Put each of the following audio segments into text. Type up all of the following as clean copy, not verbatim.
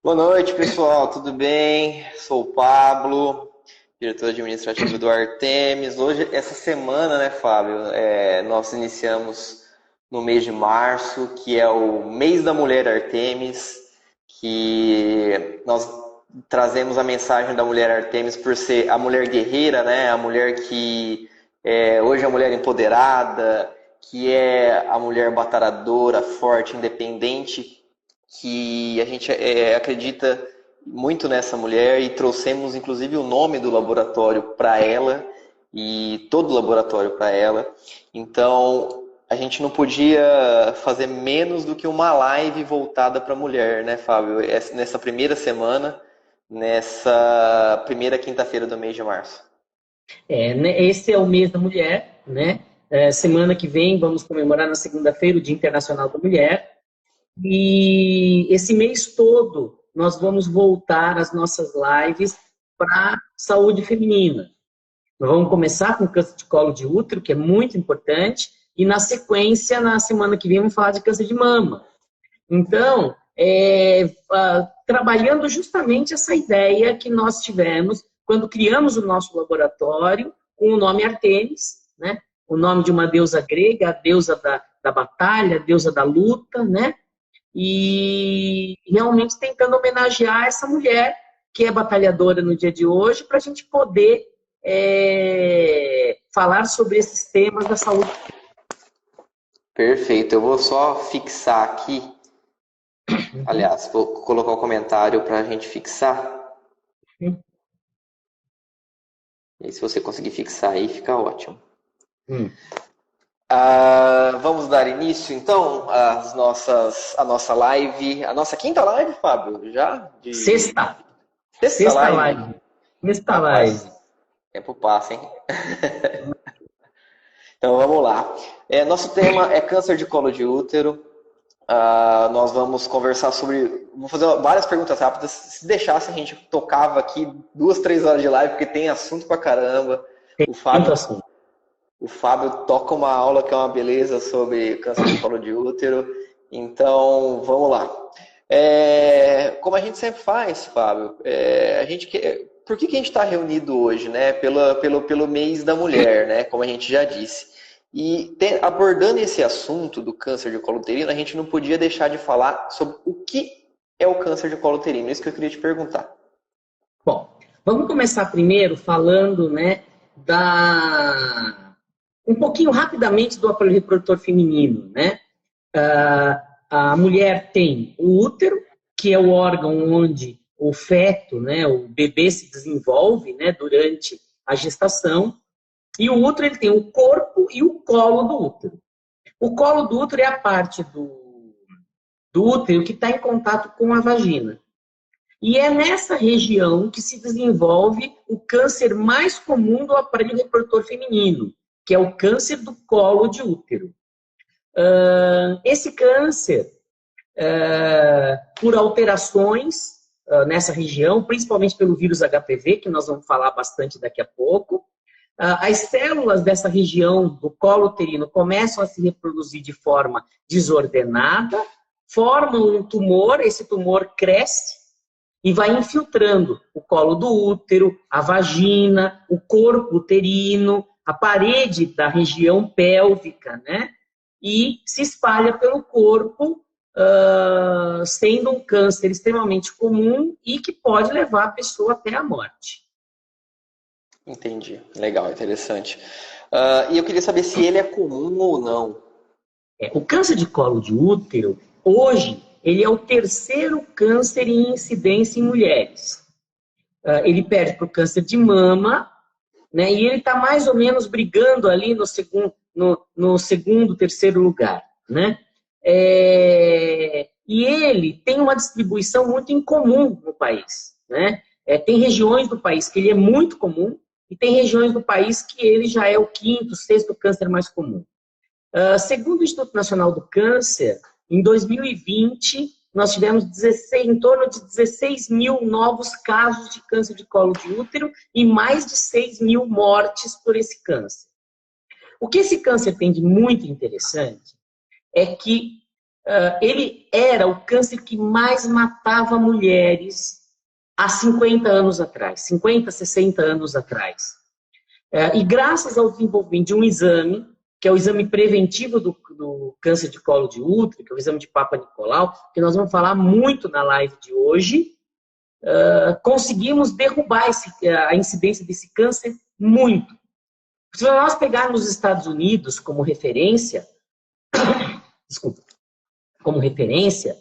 Boa noite, pessoal. Tudo bem? Sou o Pablo, diretor administrativo do Artemis. Hoje, essa semana, né, Fábio, nós iniciamos no mês de março, que é o mês da mulher Artemis, que nós trazemos a mensagem da mulher Artemis por ser a mulher guerreira, né, a mulher que hoje é a mulher empoderada, que é a mulher batalhadora, forte, independente, que a gente acredita muito nessa mulher e trouxemos inclusive o nome do laboratório para ela e todo o laboratório para ela. Então a gente não podia fazer menos do que uma live voltada para a mulher, né, Fábio? Nessa primeira semana, nessa primeira quinta-feira do mês de março. Né, esse é o mês da mulher, né? Semana que vem vamos comemorar na segunda-feira o Dia Internacional da Mulher. E esse mês todo nós vamos voltar as nossas lives para saúde feminina. Nós vamos começar com câncer de colo de útero, que é muito importante, e na sequência, na semana que vem, vamos falar de câncer de mama. Então, trabalhando justamente essa ideia que nós tivemos quando criamos o nosso laboratório com o nome Artemis, né? O nome de uma deusa grega, a deusa da batalha, a deusa da luta, né? E realmente tentando homenagear essa mulher que é batalhadora no dia de hoje, para a gente poder falar sobre esses temas da saúde. Perfeito, eu vou só fixar aqui. Aliás, vou colocar um comentário para a gente fixar. E se você conseguir fixar aí, fica ótimo. Vamos dar início, então, à nossa live, a nossa quinta live, Fábio, já? Sexta Live. live. Sexta Rapaz, live. tempo passa, hein? Então, vamos lá. Nosso tema é câncer de colo de útero. Nós vamos conversar sobre... Vou fazer várias perguntas rápidas. Se deixasse, a gente tocava aqui 2, 3 horas de live, porque tem assunto pra caramba. Tem muito assunto. O Fábio toca uma aula que é uma beleza sobre câncer de colo de útero. Então, vamos lá. Como a gente sempre faz, Fábio, por que a gente está reunido hoje? Né? Pelo mês da mulher, né? Como a gente já disse. E abordando esse assunto do câncer de colo uterino, a gente não podia deixar de falar sobre o que é o câncer de colo uterino. Isso que eu queria te perguntar. Bom, vamos começar primeiro falando, né, um pouquinho rapidamente do aparelho reprodutor feminino, né? A mulher tem o útero, que é o órgão onde o feto, né, o bebê se desenvolve, né, durante a gestação. E o útero ele tem o corpo e o colo do útero. O colo do útero é a parte do útero que está em contato com a vagina. E é nessa região que se desenvolve o câncer mais comum do aparelho reprodutor feminino, que é o câncer do colo de útero. Esse câncer, por alterações nessa região, principalmente pelo vírus HPV, que nós vamos falar bastante daqui a pouco, as células dessa região do colo uterino começam a se reproduzir de forma desordenada, formam um tumor, esse tumor cresce e vai infiltrando o colo do útero, a vagina, o corpo uterino, a parede da região pélvica, né? E se espalha pelo corpo, sendo um câncer extremamente comum e que pode levar a pessoa até a morte. Entendi. Legal, interessante. E eu queria saber se ele é comum ou não. O câncer de colo de útero, hoje, ele é o terceiro câncer em incidência em mulheres. Ele perde para o câncer de mama, né, e ele está mais ou menos brigando ali no segundo, terceiro lugar. Né? E ele tem uma distribuição muito incomum no país. Né? Tem regiões do país que ele é muito comum, e tem regiões do país que ele já é o quinto, sexto câncer mais comum. Segundo o Instituto Nacional do Câncer, em 2020, nós tivemos em torno de 16 mil novos casos de câncer de colo de útero e mais de 6 mil mortes por esse câncer. O que esse câncer tem de muito interessante é que ele era o câncer que mais matava mulheres há 50 anos atrás, 50, 60 anos atrás. E graças ao desenvolvimento de um exame, que é o exame preventivo do câncer de colo de útero, que é o exame de Papa Nicolau, que nós vamos falar muito na live de hoje, conseguimos derrubar a incidência desse câncer muito. Se nós pegarmos os Estados Unidos como referência, desculpa, como referência,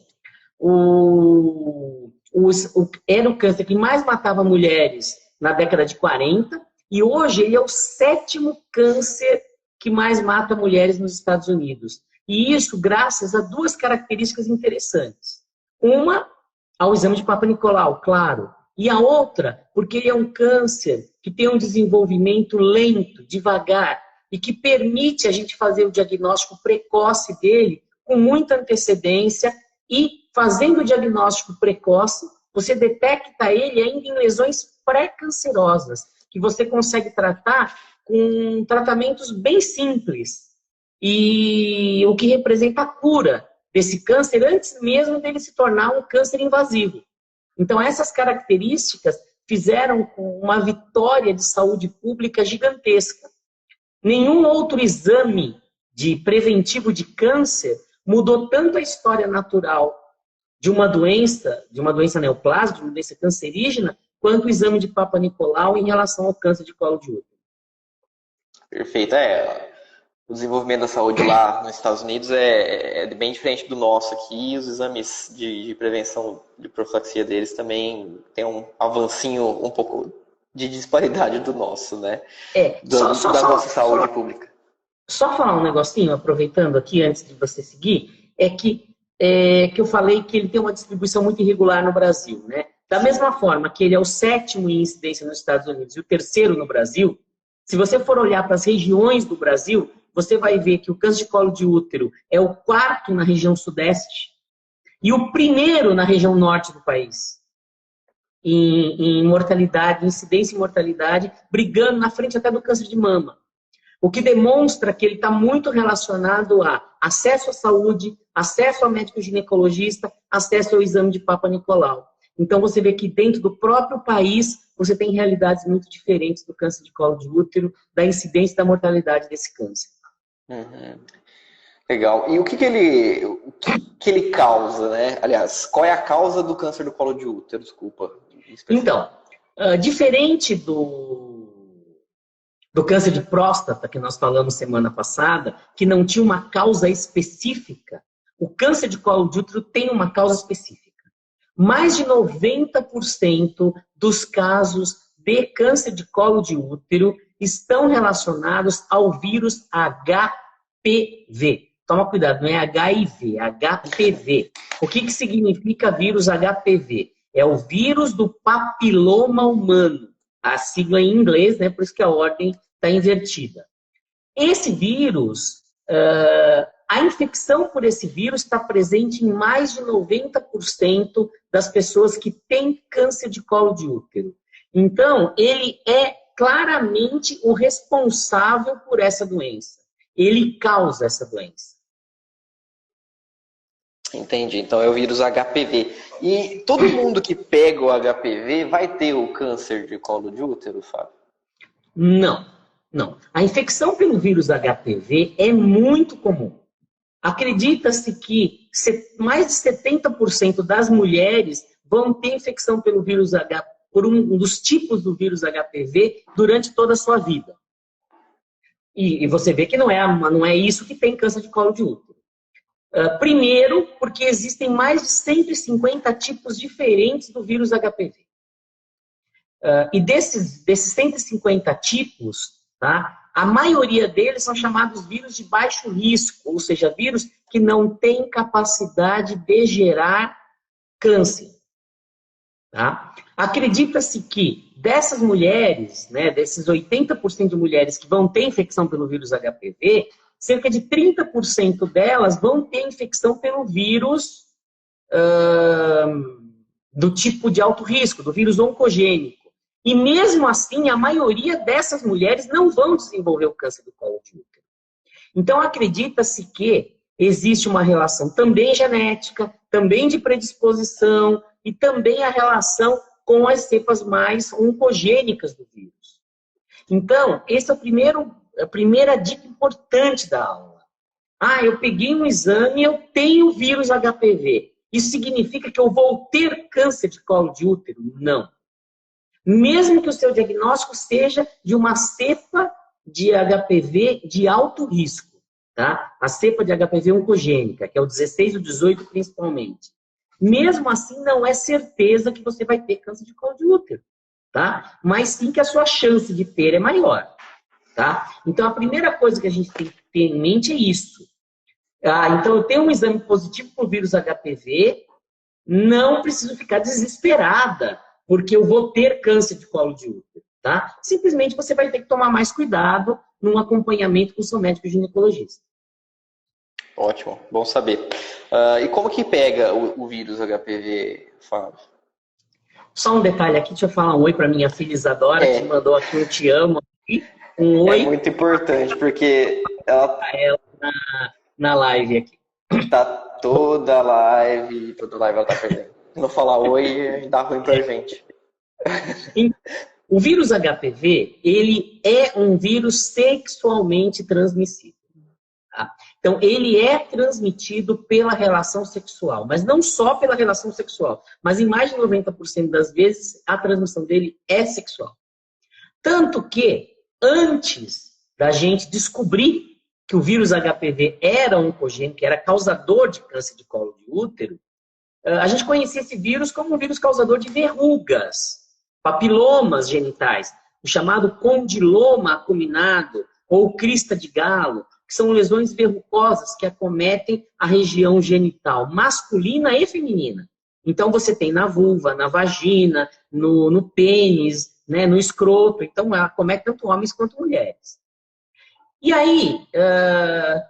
era o câncer que mais matava mulheres na década de 40, e hoje ele é o 7º câncer que mais mata mulheres nos Estados Unidos. E isso graças a 2 características interessantes. Uma, ao exame de Papa Nicolau, claro. E a outra, porque ele é um câncer que tem um desenvolvimento lento, devagar, e que permite a gente fazer o diagnóstico precoce dele com muita antecedência, e fazendo o diagnóstico precoce, você detecta ele ainda em lesões pré-cancerosas, que você consegue tratar com tratamentos bem simples, e o que representa a cura desse câncer antes mesmo dele se tornar um câncer invasivo. Então, essas características fizeram uma vitória de saúde pública gigantesca. Nenhum outro exame de preventivo de câncer mudou tanto a história natural de uma doença neoplásmica, de uma doença cancerígena, quanto o exame de Papa Nicolau em relação ao câncer de colo de útero. Perfeito. O desenvolvimento da saúde lá nos Estados Unidos é bem diferente do nosso aqui, e os exames de prevenção de profilaxia deles também tem um avancinho um pouco de disparidade do nosso, né? Da nossa saúde pública. Só falar um negocinho, aproveitando aqui, antes de você seguir, que eu falei que ele tem uma distribuição muito irregular no Brasil, né? Da mesma forma que ele é o 7º em incidência nos Estados Unidos e o 3º no Brasil, se você for olhar para as regiões do Brasil, você vai ver que o câncer de colo de útero é o 4º na região sudeste e o 1º na região norte do país. Em mortalidade, incidência e mortalidade, brigando na frente até do câncer de mama. O que demonstra que ele está muito relacionado a acesso à saúde, acesso ao médico ginecologista, acesso ao exame de Papa Nicolau. Então você vê que dentro do próprio país você tem realidades muito diferentes do câncer de colo de útero, da incidência e da mortalidade desse câncer. Uhum. Legal. E o que ele causa, né? Aliás, qual é a causa do câncer do colo de útero? Desculpa. Então, diferente do câncer de próstata, que nós falamos semana passada, que não tinha uma causa específica, o câncer de colo de útero tem uma causa específica. Mais de 90% dos casos de câncer de colo de útero estão relacionados ao vírus HPV. Toma cuidado, não é HIV, é HPV. O que significa vírus HPV? É o vírus do papiloma humano. A sigla em inglês, né? Por isso que a ordem está invertida. Esse vírus, a infecção por esse vírus está presente em mais de 90% das pessoas que têm câncer de colo de útero. Então, ele é claramente o responsável por essa doença. Ele causa essa doença. Entendi. Então é o vírus HPV. E todo mundo que pega o HPV vai ter o câncer de colo de útero, Fábio? Não. A infecção pelo vírus HPV é muito comum. Acredita-se que mais de 70% das mulheres vão ter infecção pelo vírus HPV, por um dos tipos do vírus HPV, durante toda a sua vida. E você vê que não é isso que tem câncer de colo de útero. Primeiro, porque existem mais de 150 tipos diferentes do vírus HPV. E desses 150 tipos, tá, a maioria deles são chamados vírus de baixo risco, ou seja, vírus que não têm capacidade de gerar câncer. Tá? Acredita-se que dessas mulheres, né, desses 80% de mulheres que vão ter infecção pelo vírus HPV, cerca de 30% delas vão ter infecção pelo vírus do tipo de alto risco, do vírus oncogênico. E mesmo assim, a maioria dessas mulheres não vão desenvolver o câncer do colo de útero. Então, acredita-se que existe uma relação também genética, também de predisposição e também a relação com as cepas mais oncogênicas do vírus. Então, esse é a primeira dica importante da aula. Eu peguei um exame, eu tenho vírus HPV. Isso significa que eu vou ter câncer de colo de útero? Não. Mesmo que o seu diagnóstico seja de uma cepa de HPV de alto risco, tá? A cepa de HPV oncogênica, que é o 16 e o 18 principalmente. Mesmo assim, não é certeza que você vai ter câncer de colo de útero, tá? Mas sim que a sua chance de ter é maior, tá? Então, a primeira coisa que a gente tem que ter em mente é isso. Então, eu tenho um exame positivo para o vírus HPV, não preciso ficar desesperada, porque eu vou ter câncer de colo de útero, tá? Simplesmente você vai ter que tomar mais cuidado num acompanhamento com o seu médico ginecologista. Ótimo, bom saber. E como que pega o vírus HPV, Fábio? Só um detalhe aqui, deixa eu falar um oi para minha filha Isadora, que mandou aqui um te amo. Um oi. É muito importante, porque ela na live aqui. Tá toda live ela tá perdendo. Não falar oi dá ruim pra gente. O vírus HPV, ele é um vírus sexualmente transmissível. Tá? Então, ele é transmitido pela relação sexual, mas não só pela relação sexual, mas em mais de 90% das vezes a transmissão dele é sexual. Tanto que, antes da gente descobrir que o vírus HPV era oncogênico, que era causador de câncer de colo de útero, a gente conhecia esse vírus como um vírus causador de verrugas, papilomas genitais, o chamado condiloma acuminado ou crista de galo, que são lesões verrucosas que acometem a região genital masculina e feminina. Então você tem na vulva, na vagina, no pênis, né, no escroto. Então ela acomete tanto homens quanto mulheres. E aí,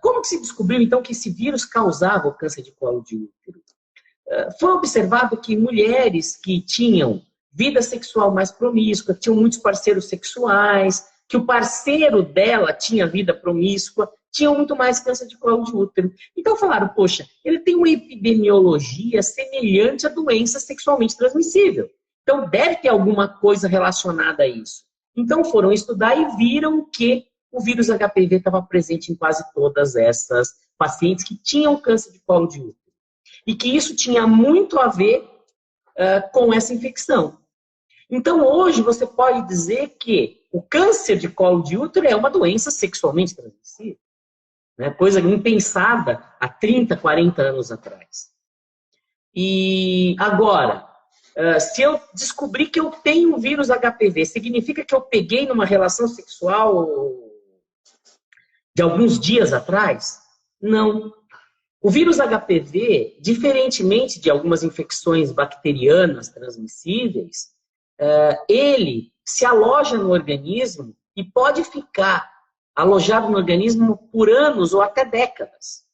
como que se descobriu então que esse vírus causava o câncer de colo de útero? Foi observado que mulheres que tinham vida sexual mais promíscua, que tinham muitos parceiros sexuais, que o parceiro dela tinha vida promíscua, tinham muito mais câncer de colo de útero. Então falaram, poxa, ele tem uma epidemiologia semelhante à doença sexualmente transmissível. Então deve ter alguma coisa relacionada a isso. Então foram estudar e viram que o vírus HPV estava presente em quase todas essas pacientes que tinham câncer de colo de útero. E que isso tinha muito a ver com essa infecção. Então, hoje, você pode dizer que o câncer de colo de útero é uma doença sexualmente transmissível. Né? Coisa impensada há 30, 40 anos atrás. E agora, se eu descobrir que eu tenho o vírus HPV, significa que eu peguei numa relação sexual de alguns dias atrás? Não. O vírus HPV, diferentemente de algumas infecções bacterianas transmissíveis, ele se aloja no organismo e pode ficar alojado no organismo por anos ou até décadas.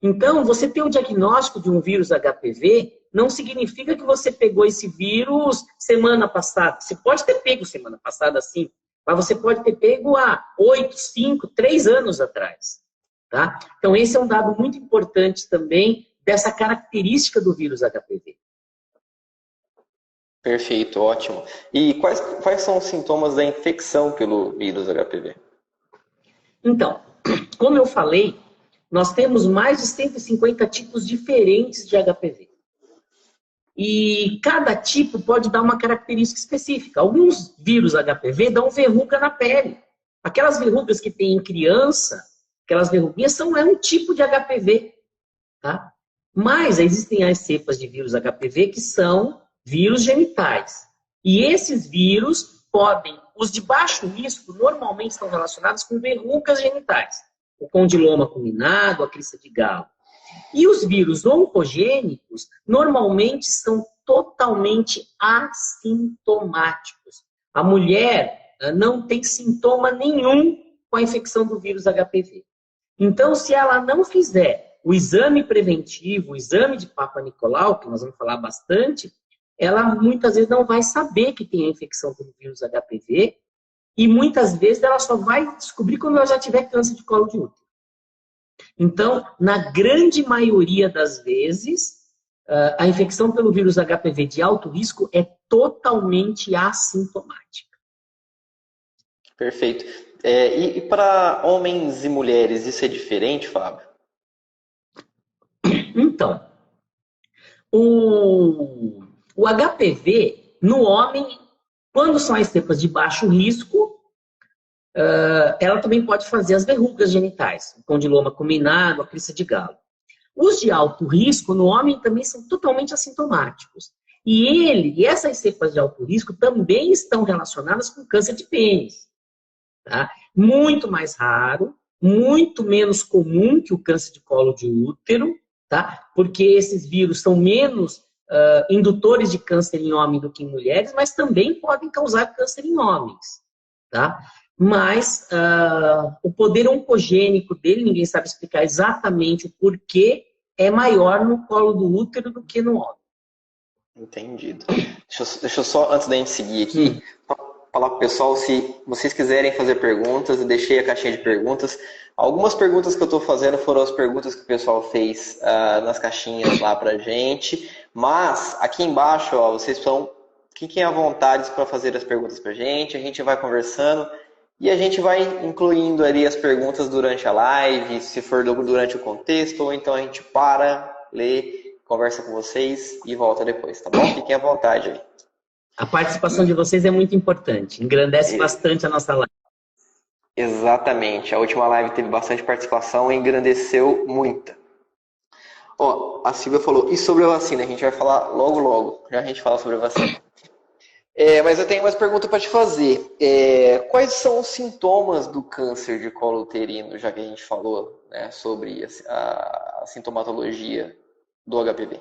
Então, você ter o diagnóstico de um vírus HPV não significa que você pegou esse vírus semana passada. Você pode ter pego semana passada, sim, mas você pode ter pego há 8, 5, 3 anos atrás. Tá? Então, esse é um dado muito importante também dessa característica do vírus HPV. Perfeito, ótimo. E quais são os sintomas da infecção pelo vírus HPV? Então, como eu falei, nós temos mais de 150 tipos diferentes de HPV. E cada tipo pode dar uma característica específica. Alguns vírus HPV dão verruga na pele. Aquelas verrugas que tem em criança, aquelas verruguinhas é um tipo de HPV. Tá? Mas existem as cepas de vírus HPV que são vírus genitais. E esses vírus podem, os de baixo risco, normalmente estão relacionados com verrugas genitais. O condiloma acuminado, a crista de galo. E os vírus oncogênicos, normalmente são totalmente assintomáticos. A mulher não tem sintoma nenhum com a infecção do vírus HPV. Então, se ela não fizer o exame preventivo, o exame de Papa Nicolau, que nós vamos falar bastante, ela muitas vezes não vai saber que tem a infecção pelo vírus HPV e muitas vezes ela só vai descobrir quando ela já tiver câncer de colo de útero. Então, na grande maioria das vezes, a infecção pelo vírus HPV de alto risco é totalmente assintomática. Perfeito. E para homens e mulheres, isso é diferente, Fábio? Então, o HPV no homem, quando são as cepas de baixo risco, ela também pode fazer as verrugas genitais, o condiloma acuminado, a crista de galo. Os de alto risco no homem também são totalmente assintomáticos. E essas cepas de alto risco também estão relacionadas com câncer de pênis. Tá? Muito mais raro, muito menos comum que o câncer de colo de útero, tá? Porque esses vírus são menos indutores de câncer em homem do que em mulheres, mas também podem causar câncer em homens. Tá? Mas o poder oncogênico dele, ninguém sabe explicar exatamente o porquê, é maior no colo do útero do que no homem. Entendido. Deixa eu só, antes da gente seguir aqui, falar para o pessoal, se vocês quiserem fazer perguntas, eu deixei a caixinha de perguntas. Algumas perguntas que eu estou fazendo foram as perguntas que o pessoal fez nas caixinhas lá para a gente, mas aqui embaixo, ó, vocês fiquem à vontade para fazer as perguntas para a gente vai conversando e a gente vai incluindo ali as perguntas durante a live, se for durante o contexto, ou então a gente lê, conversa com vocês e volta depois, tá bom? Fiquem à vontade aí. A participação de vocês é muito importante, engrandece bastante a nossa live. Exatamente, a última live teve bastante participação e engrandeceu muita. Ó, a Silvia falou, e sobre a vacina? A gente vai falar logo, já a gente fala sobre a vacina. Mas eu tenho mais pergunta para te fazer. Quais são os sintomas do câncer de colo uterino, já que a gente falou, né, sobre a sintomatologia do HPV?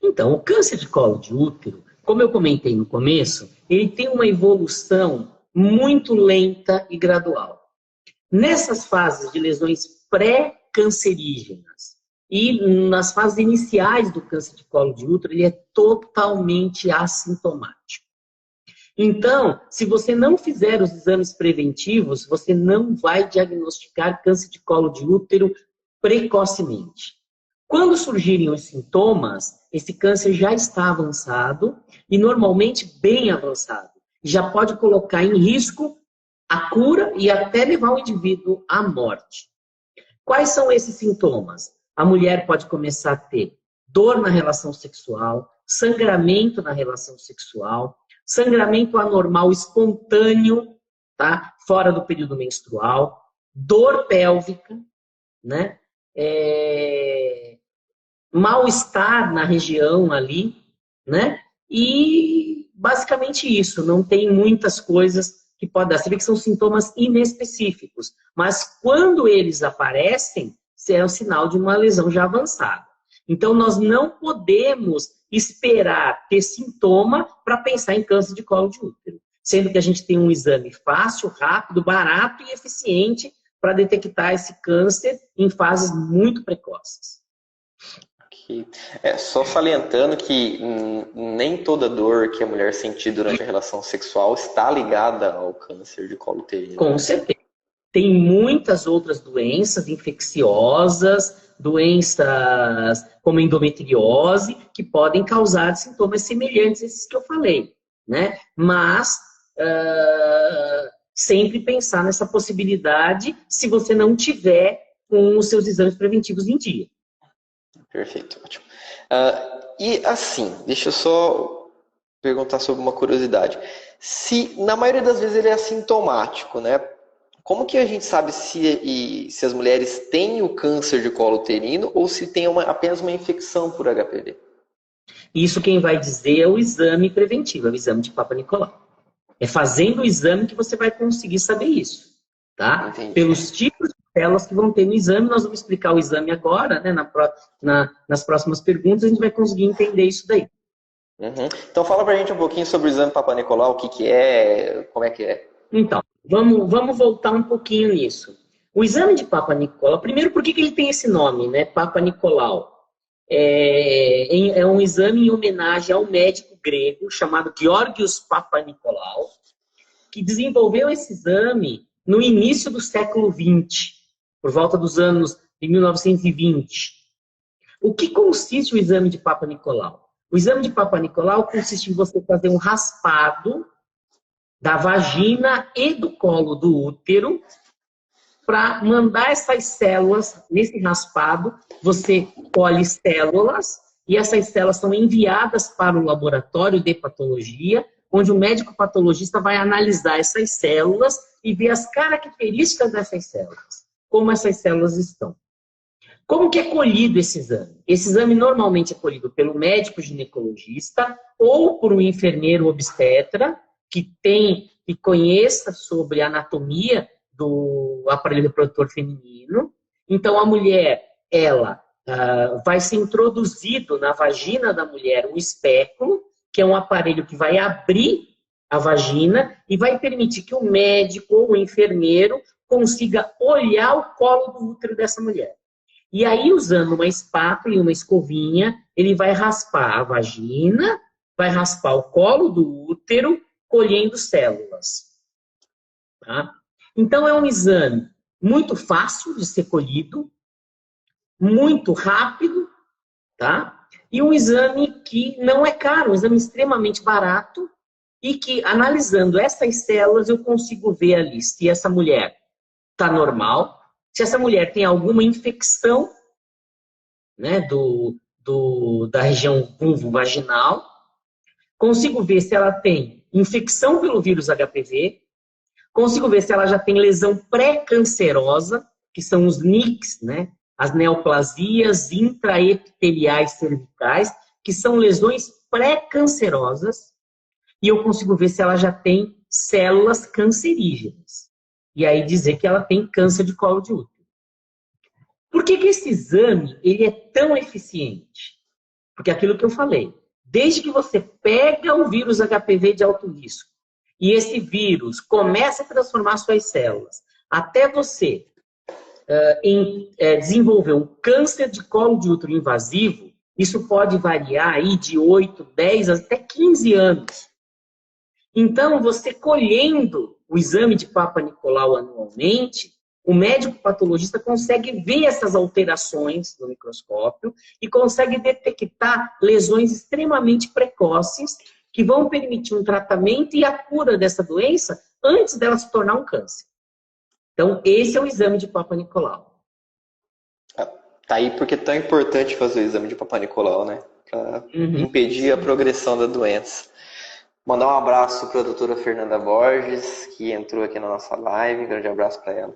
Então, o câncer de colo de útero, como eu comentei no começo, ele tem uma evolução muito lenta e gradual. Nessas fases de lesões pré-cancerígenas e nas fases iniciais do câncer de colo de útero, ele é totalmente assintomático. Então, se você não fizer os exames preventivos, você não vai diagnosticar câncer de colo de útero precocemente. Quando surgirem os sintomas, esse câncer já está avançado e normalmente bem avançado. Já pode colocar em risco a cura e até levar o indivíduo à morte. Quais são esses sintomas? A mulher pode começar a ter dor na relação sexual, sangramento na relação sexual, sangramento anormal espontâneo, tá? Fora do período menstrual, dor pélvica, né? Mal-estar na região ali, né? E basicamente isso, não tem muitas coisas que podem dar. Você vê que são sintomas inespecíficos, mas quando eles aparecem, é um sinal de uma lesão já avançada. Então, nós não podemos esperar ter sintoma para pensar em câncer de colo de útero, sendo que a gente tem um exame fácil, rápido, barato e eficiente para detectar esse câncer em fases muito precoces. Só salientando que nem toda dor que a mulher sentir durante a relação sexual está ligada ao câncer de colo uterino. Com certeza. Tem muitas outras doenças infecciosas, doenças como endometriose, que podem causar sintomas semelhantes a esses que eu falei, né? Mas sempre pensar nessa possibilidade se você não tiver com os seus exames preventivos em dia. Perfeito, ótimo. E assim, deixa eu só perguntar sobre uma curiosidade. Se na maioria das vezes ele é assintomático, né? Como que a gente sabe se as mulheres têm o câncer de colo uterino ou se tem apenas uma infecção por HPV? Isso quem vai dizer é o exame preventivo, é o exame de Papa Nicolau. É fazendo o exame que você vai conseguir saber isso, tá? Entendi. Pelos tipos de células que vão ter no exame, nós vamos explicar o exame agora, né? Nas próximas perguntas a gente vai conseguir entender isso daí. Uhum. Então fala pra gente um pouquinho sobre o exame Papa Nicolau, o que é, como é que é. Então, vamos voltar um pouquinho nisso. O exame de Papa Nicolau, primeiro, por que ele tem esse nome, né? Papa Nicolau. É um exame em homenagem ao médico grego chamado Georgios Papa Nicolau, que desenvolveu esse exame no início do século XX. por volta dos anos de 1920. O que consiste o exame de Papa Nicolau? O exame de Papa Nicolau consiste em você fazer um raspado da vagina e do colo do útero para mandar essas células, nesse raspado, você colhe células e essas células são enviadas para o laboratório de patologia, onde o médico patologista vai analisar essas células e ver as características dessas células, como essas células estão. Como que é colhido esse exame? Esse exame normalmente é colhido pelo médico ginecologista ou por um enfermeiro obstetra que conheça sobre a anatomia do aparelho reprodutor feminino. Então, a mulher, ela vai ser introduzido na vagina da mulher um espéculo, que é um aparelho que vai abrir a vagina e vai permitir que o médico ou o enfermeiro consiga olhar o colo do útero dessa mulher. E aí, usando uma espátula e uma escovinha, ele vai raspar a vagina, vai raspar o colo do útero, colhendo células. Tá? Então, é um exame muito fácil de ser colhido, muito rápido, tá? E um exame que não é caro, um exame extremamente barato e que, analisando essas células, eu consigo ver ali se essa mulher está normal, se essa mulher tem alguma infecção, né, da região vulvovaginal, consigo ver se ela tem infecção pelo vírus HPV, consigo ver se ela já tem lesão pré-cancerosa, que são os NICs, né, as neoplasias intraepiteliais cervicais, que são lesões pré-cancerosas, e eu consigo ver se ela já tem células cancerígenas. E aí dizer que ela tem câncer de colo de útero. Por que esse exame ele é tão eficiente? Porque aquilo que eu falei, desde que você pega o vírus HPV de alto risco e esse vírus começa a transformar suas células, até você desenvolver um câncer de colo de útero invasivo, isso pode variar aí de 8, 10 até 15 anos. Então, você colhendo o exame de Papa Nicolau anualmente, o médico patologista consegue ver essas alterações no microscópio e consegue detectar lesões extremamente precoces que vão permitir um tratamento e a cura dessa doença antes dela se tornar um câncer. Então, esse é o exame de Papa Nicolau. Tá aí porque é tão importante fazer o exame de Papa Nicolau, né? Para impedir a progressão da doença. Mandar um abraço para a doutora Fernanda Borges, que entrou aqui na nossa live. Um grande abraço para ela.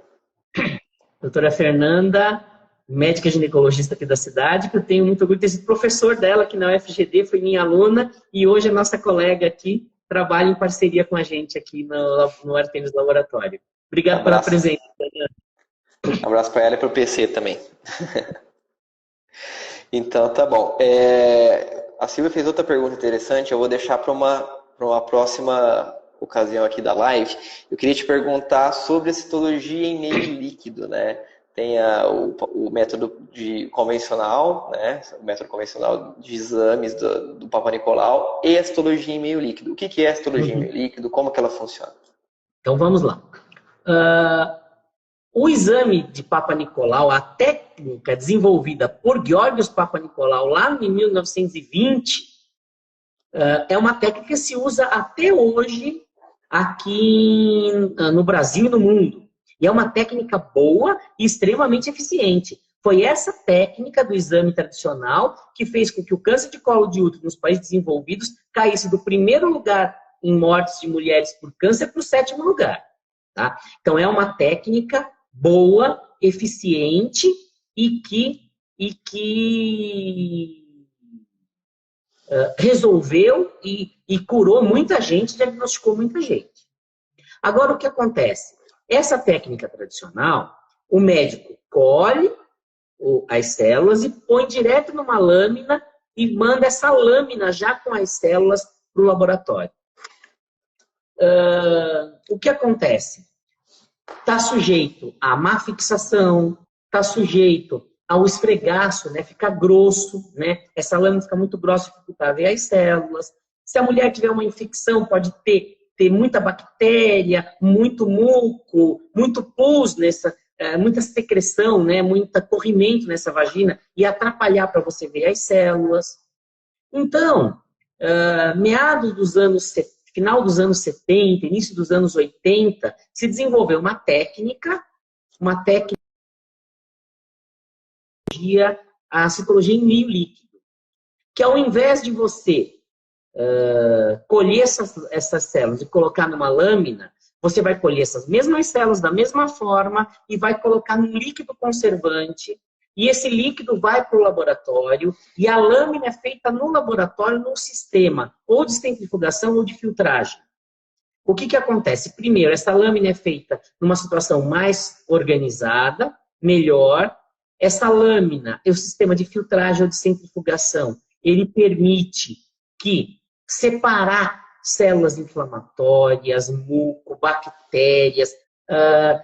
Doutora Fernanda, médica ginecologista aqui da cidade, que eu tenho muito orgulho de ter sido professor dela aqui na UFGD, foi minha aluna, e hoje é nossa colega aqui, trabalha em parceria com a gente aqui no Artemis Laboratório. Obrigado pela presença, Fernanda. Um abraço para ela e para o PC também. Então, tá bom. A Silvia fez outra pergunta interessante, eu vou deixar para uma próxima ocasião aqui da live. Eu queria te perguntar sobre a citologia em meio líquido, né? Tem o método convencional, né? O método convencional de exames do Papa Nicolau e a citologia em meio líquido. O que é a citologia em meio líquido? Como que ela funciona? Então vamos lá. O exame de Papa Nicolau, a técnica desenvolvida por Georgios Papa Nicolau lá em 1920, é uma técnica que se usa até hoje aqui no Brasil e no mundo. E é uma técnica boa e extremamente eficiente. Foi essa técnica do exame tradicional que fez com que o câncer de colo de útero nos países desenvolvidos caísse do primeiro lugar em mortes de mulheres por câncer para o 7º lugar. Tá? Então é uma técnica boa, eficiente e que resolveu e curou muita gente, diagnosticou muita gente. Agora, o que acontece? Essa técnica tradicional, o médico colhe as células e põe direto numa lâmina e manda essa lâmina já com as células para o laboratório. O que acontece? Está sujeito a má fixação, está sujeito ao esfregaço, né? Fica grosso, né? Essa lâmina fica muito grossa e dificulta ver as células. Se a mulher tiver uma infecção, pode ter muita bactéria, muito muco, muito pus muita secreção, né, muita corrimento nessa vagina e atrapalhar para você ver as células. Então, final dos anos 70, início dos anos 80, se desenvolveu uma técnica, a citologia em meio líquido, que ao invés de você colher essas células e colocar numa lâmina, você vai colher essas mesmas células da mesma forma e vai colocar num líquido conservante, e esse líquido vai para o laboratório, e a lâmina é feita no laboratório num sistema ou de centrifugação ou de filtragem. O que acontece? Primeiro, essa lâmina é feita numa situação mais organizada, melhor. Essa lâmina, o sistema de filtragem ou de centrifugação, ele permite que separar células inflamatórias, muco, bactérias,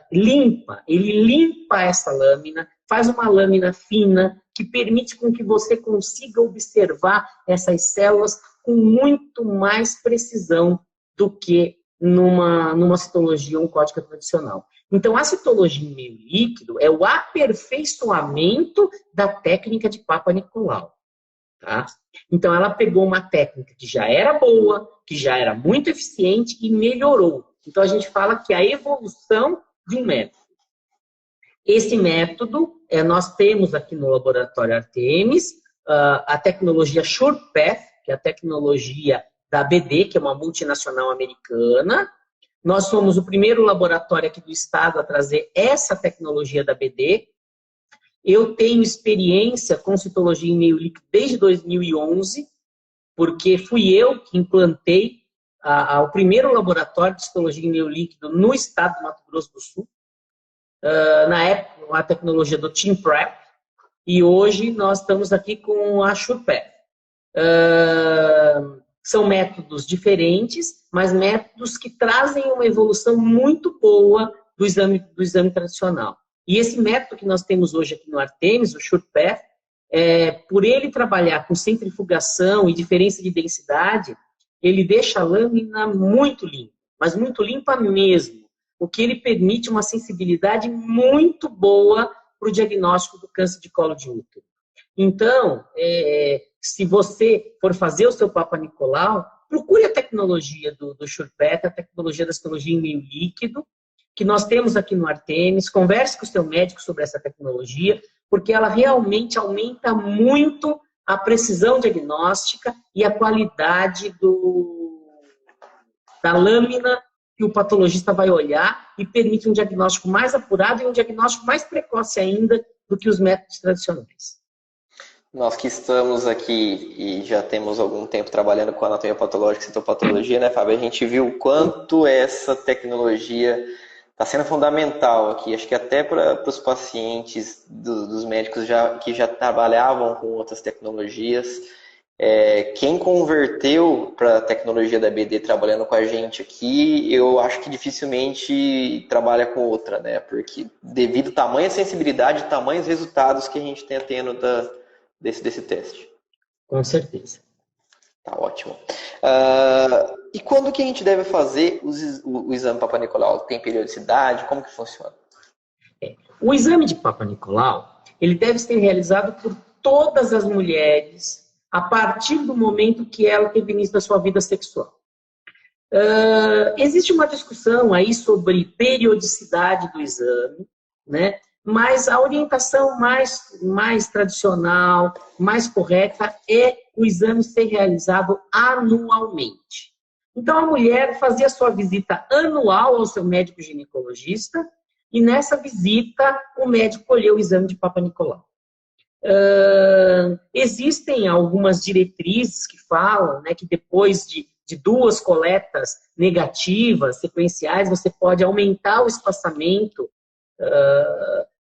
ele limpa essa lâmina, faz uma lâmina fina que permite com que você consiga observar essas células com muito mais precisão do que numa citologia oncótica tradicional. Então, a citologia em meio líquido é o aperfeiçoamento da técnica de Papa-Nicolau. Tá? Então, ela pegou uma técnica que já era boa, que já era muito eficiente e melhorou. Então, a gente fala que é a evolução de um método. Esse método, nós temos aqui no laboratório Artemis, a tecnologia SurePath, que é a tecnologia da BD, que é uma multinacional americana. Nós somos o primeiro laboratório aqui do estado a trazer essa tecnologia da BD. Eu tenho experiência com citologia em meio líquido desde 2011, porque fui eu que implantei o primeiro laboratório de citologia em meio líquido no estado do Mato Grosso do Sul. Na época, a tecnologia do TeamPrep, e hoje nós estamos aqui com a SurePath. São métodos diferentes, mas métodos que trazem uma evolução muito boa do exame tradicional. E esse método que nós temos hoje aqui no Artemis, o SurePath, por ele trabalhar com centrifugação e diferença de densidade, ele deixa a lâmina muito limpa, mas muito limpa mesmo, o que ele permite uma sensibilidade muito boa para o diagnóstico do câncer de colo de útero. Então, se você for fazer o seu Papa-Nicolau, procure a tecnologia do SurePath, a tecnologia da citologia em meio líquido, que nós temos aqui no Artemis. Converse com o seu médico sobre essa tecnologia, porque ela realmente aumenta muito a precisão diagnóstica e a qualidade da lâmina que o patologista vai olhar e permite um diagnóstico mais apurado e um diagnóstico mais precoce ainda do que os métodos tradicionais. Nós que estamos aqui e já temos algum tempo trabalhando com anatomia patológica e citopatologia, né, Fábio? A gente viu o quanto essa tecnologia está sendo fundamental aqui. Acho que até para os pacientes dos médicos que já trabalhavam com outras tecnologias. Quem converteu para a tecnologia da BD trabalhando com a gente aqui, eu acho que dificilmente trabalha com outra, né? Porque devido à tamanha sensibilidade, tamanhos resultados que a gente tem tendo desse teste. Com certeza. Tá ótimo. E quando que a gente deve fazer o exame Papa-Nicolau? Tem periodicidade? Como que funciona? O exame de Papa-Nicolau, ele deve ser realizado por todas as mulheres a partir do momento que ela teve início da sua vida sexual. Existe uma discussão aí sobre periodicidade do exame, né? Mas a orientação mais tradicional, mais correta, é o exame ser realizado anualmente. Então, a mulher fazia sua visita anual ao seu médico ginecologista e nessa visita o médico colheu o exame de Papa-Nicolau. Existem algumas diretrizes que falam, né, que depois de 2 coletas negativas, sequenciais, você pode aumentar o espaçamento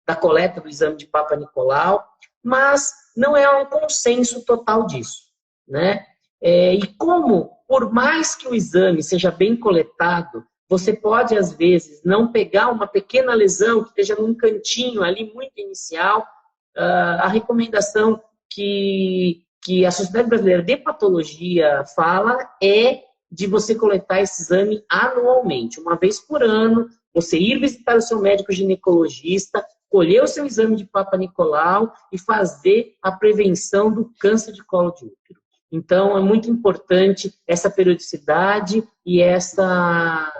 da coleta do exame de Papa-Nicolau, mas não é um consenso total disso, né? E como, por mais que o exame seja bem coletado, você pode, às vezes, não pegar uma pequena lesão que esteja num cantinho ali muito inicial. A recomendação que a Sociedade Brasileira de Patologia fala é de você coletar esse exame anualmente, uma vez por ano, você ir visitar o seu médico ginecologista, colher o seu exame de Papa Nicolau e fazer a prevenção do câncer de colo de útero. Então, é muito importante essa periodicidade e essa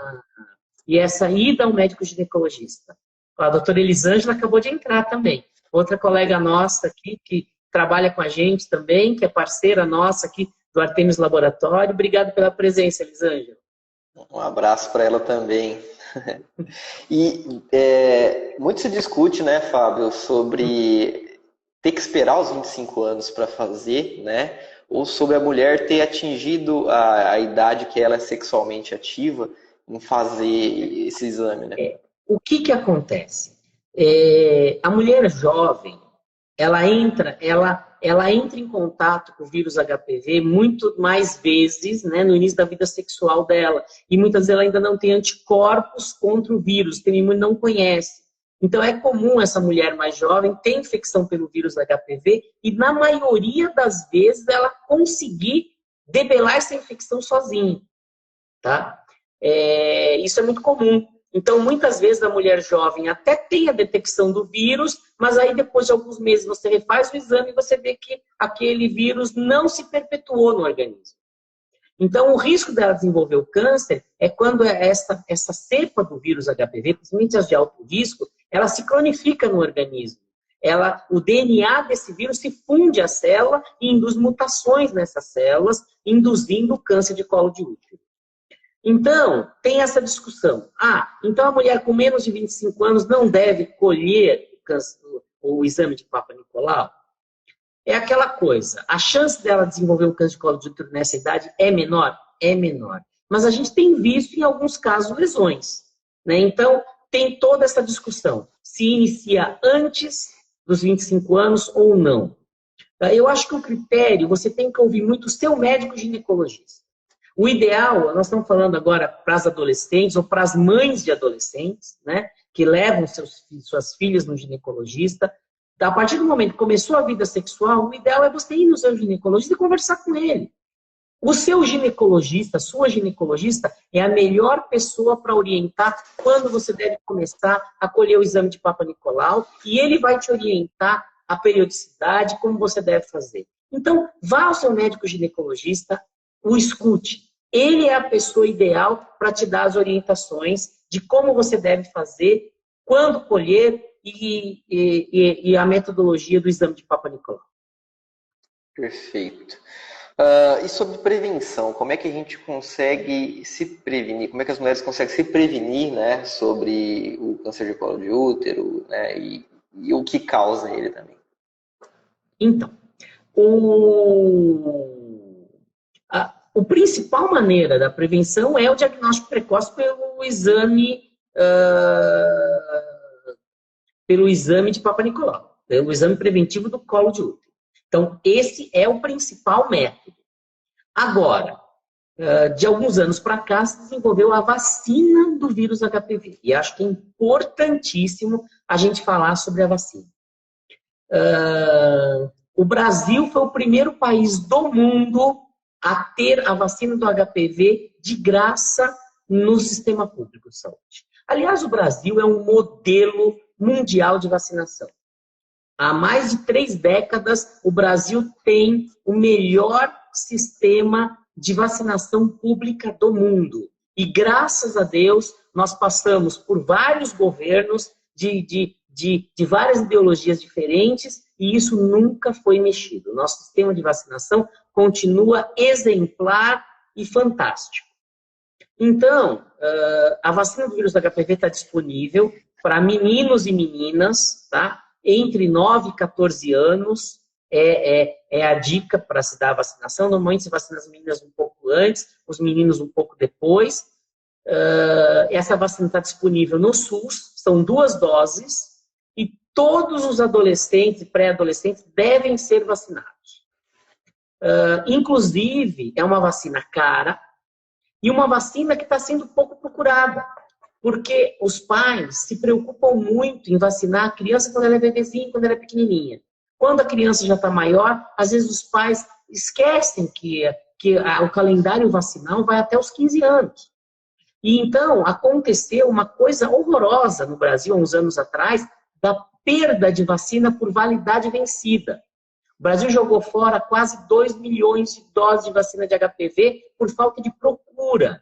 ida ao médico ginecologista. A doutora Elisângela acabou de entrar também. Outra colega nossa aqui, que trabalha com a gente também, que é parceira nossa aqui do Artemis Laboratório. Obrigado pela presença, Elisângela. Um abraço para ela também. E muito se discute, né, Fábio, sobre ter que esperar os 25 anos para fazer, né? Ou sobre a mulher ter atingido a idade que ela é sexualmente ativa em fazer esse exame, né? O que acontece? A mulher jovem, ela entra em contato com o vírus HPV muito mais vezes, né, no início da vida sexual dela. E muitas vezes ela ainda não tem anticorpos contra o vírus, tem imune não conhece. Então é comum essa mulher mais jovem ter infecção pelo vírus HPV e na maioria das vezes ela conseguir debelar essa infecção sozinha. Tá? Isso é muito comum. Então, muitas vezes a mulher jovem até tem a detecção do vírus, mas aí depois de alguns meses você refaz o exame e você vê que aquele vírus não se perpetuou no organismo. Então, o risco dela desenvolver o câncer é quando essa cepa do vírus HPV, principalmente as de alto risco, ela se cronifica no organismo. O DNA desse vírus se funde à célula e induz mutações nessas células, induzindo o câncer de colo de útero. Então, tem essa discussão. Então a mulher com menos de 25 anos não deve colher o exame de Papa Nicolau? É aquela coisa, a chance dela desenvolver o câncer de colo de útero nessa idade é menor? É menor. Mas a gente tem visto em alguns casos lesões, né? Então, tem toda essa discussão. Se inicia antes dos 25 anos ou não. Eu acho que o critério, você tem que ouvir muito o seu médico ginecologista. O ideal, nós estamos falando agora para as adolescentes ou para as mães de adolescentes, né, que levam suas filhas no ginecologista. A partir do momento que começou a vida sexual, o ideal é você ir no seu ginecologista e conversar com ele. O seu ginecologista, sua ginecologista, é a melhor pessoa para orientar quando você deve começar a colher o exame de Papa Nicolau e ele vai te orientar a periodicidade, como você deve fazer. Então, vá ao seu médico ginecologista, o escute. Ele é a pessoa ideal para te dar as orientações de como você deve fazer, quando colher e a metodologia do exame de Papa Nicolau. Perfeito. E sobre prevenção, como é que a gente consegue se prevenir? Como é que as mulheres conseguem se prevenir, né, sobre o câncer de colo de útero, né, e o que causa ele também? Então, a principal maneira da prevenção é o diagnóstico precoce pelo exame de Papa Nicolau, pelo exame preventivo do colo de útero. Então, esse é o principal método. Agora, de alguns anos para cá, se desenvolveu a vacina do vírus HPV. E acho que é importantíssimo a gente falar sobre a vacina. O Brasil foi o primeiro país do mundo a ter a vacina do HPV de graça no sistema público de saúde. Aliás, o Brasil é um modelo mundial de vacinação. Há mais de 3 décadas, o Brasil tem o melhor sistema de vacinação pública do mundo. E, graças a Deus, nós passamos por vários governos de várias ideologias diferentes e isso nunca foi mexido. Nosso sistema de vacinação continua exemplar e fantástico. Então, a vacina do vírus do HPV está disponível para meninos e meninas, tá? Entre 9 e 14 anos é a dica para se dar a vacinação. Normalmente se vacina as meninas um pouco antes, os meninos um pouco depois. Essa vacina está disponível no SUS, são 2 doses, e todos os adolescentes e pré-adolescentes devem ser vacinados. Inclusive, é uma vacina cara e uma vacina que está sendo pouco procurada, porque os pais se preocupam muito em vacinar a criança quando ela é bebezinha, quando ela é pequenininha. Quando a criança já está maior, às vezes os pais esquecem que o calendário vacinal vai até os 15 anos. E então aconteceu uma coisa horrorosa no Brasil, há uns anos atrás, da perda de vacina por validade vencida. O Brasil jogou fora quase 2 milhões de doses de vacina de HPV por falta de procura.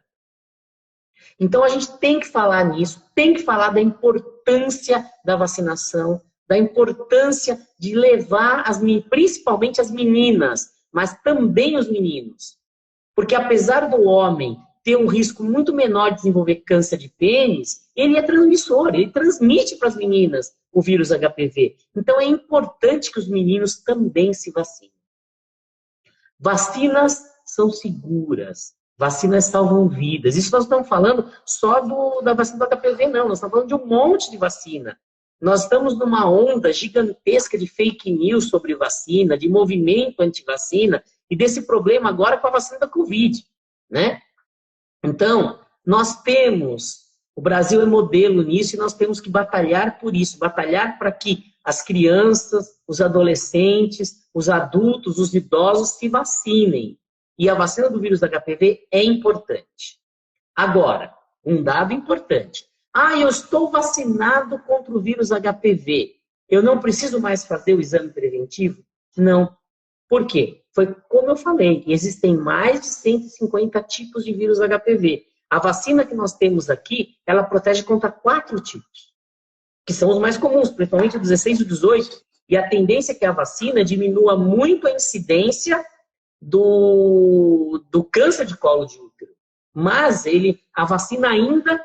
Então a gente tem que falar nisso, tem que falar da importância da vacinação, da importância de levar, principalmente as meninas, mas também os meninos. Porque apesar do homem ter um risco muito menor de desenvolver câncer de pênis, ele é transmissor, ele transmite para as meninas o vírus HPV. Então é importante que os meninos também se vacinem. Vacinas são seguras, vacinas salvam vidas. Isso nós estamos falando só da vacina do HPV, não. Nós estamos falando de um monte de vacina. Nós estamos numa onda gigantesca de fake news sobre vacina, de movimento anti-vacina, e desse problema agora com a vacina da Covid, né? Então, o Brasil é modelo nisso e nós temos que batalhar por isso, batalhar para que as crianças, os adolescentes, os adultos, os idosos se vacinem. E a vacina do vírus HPV é importante. Agora, um dado importante. Eu estou vacinado contra o vírus HPV. Eu não preciso mais fazer o exame preventivo? Não. Por quê? Foi como eu falei, existem mais de 150 tipos de vírus HPV. A vacina que nós temos aqui, ela protege contra 4 tipos, que são os mais comuns, principalmente o 16 e o 18. E a tendência é que a vacina diminua muito a incidência do câncer de colo de útero. Mas a vacina ainda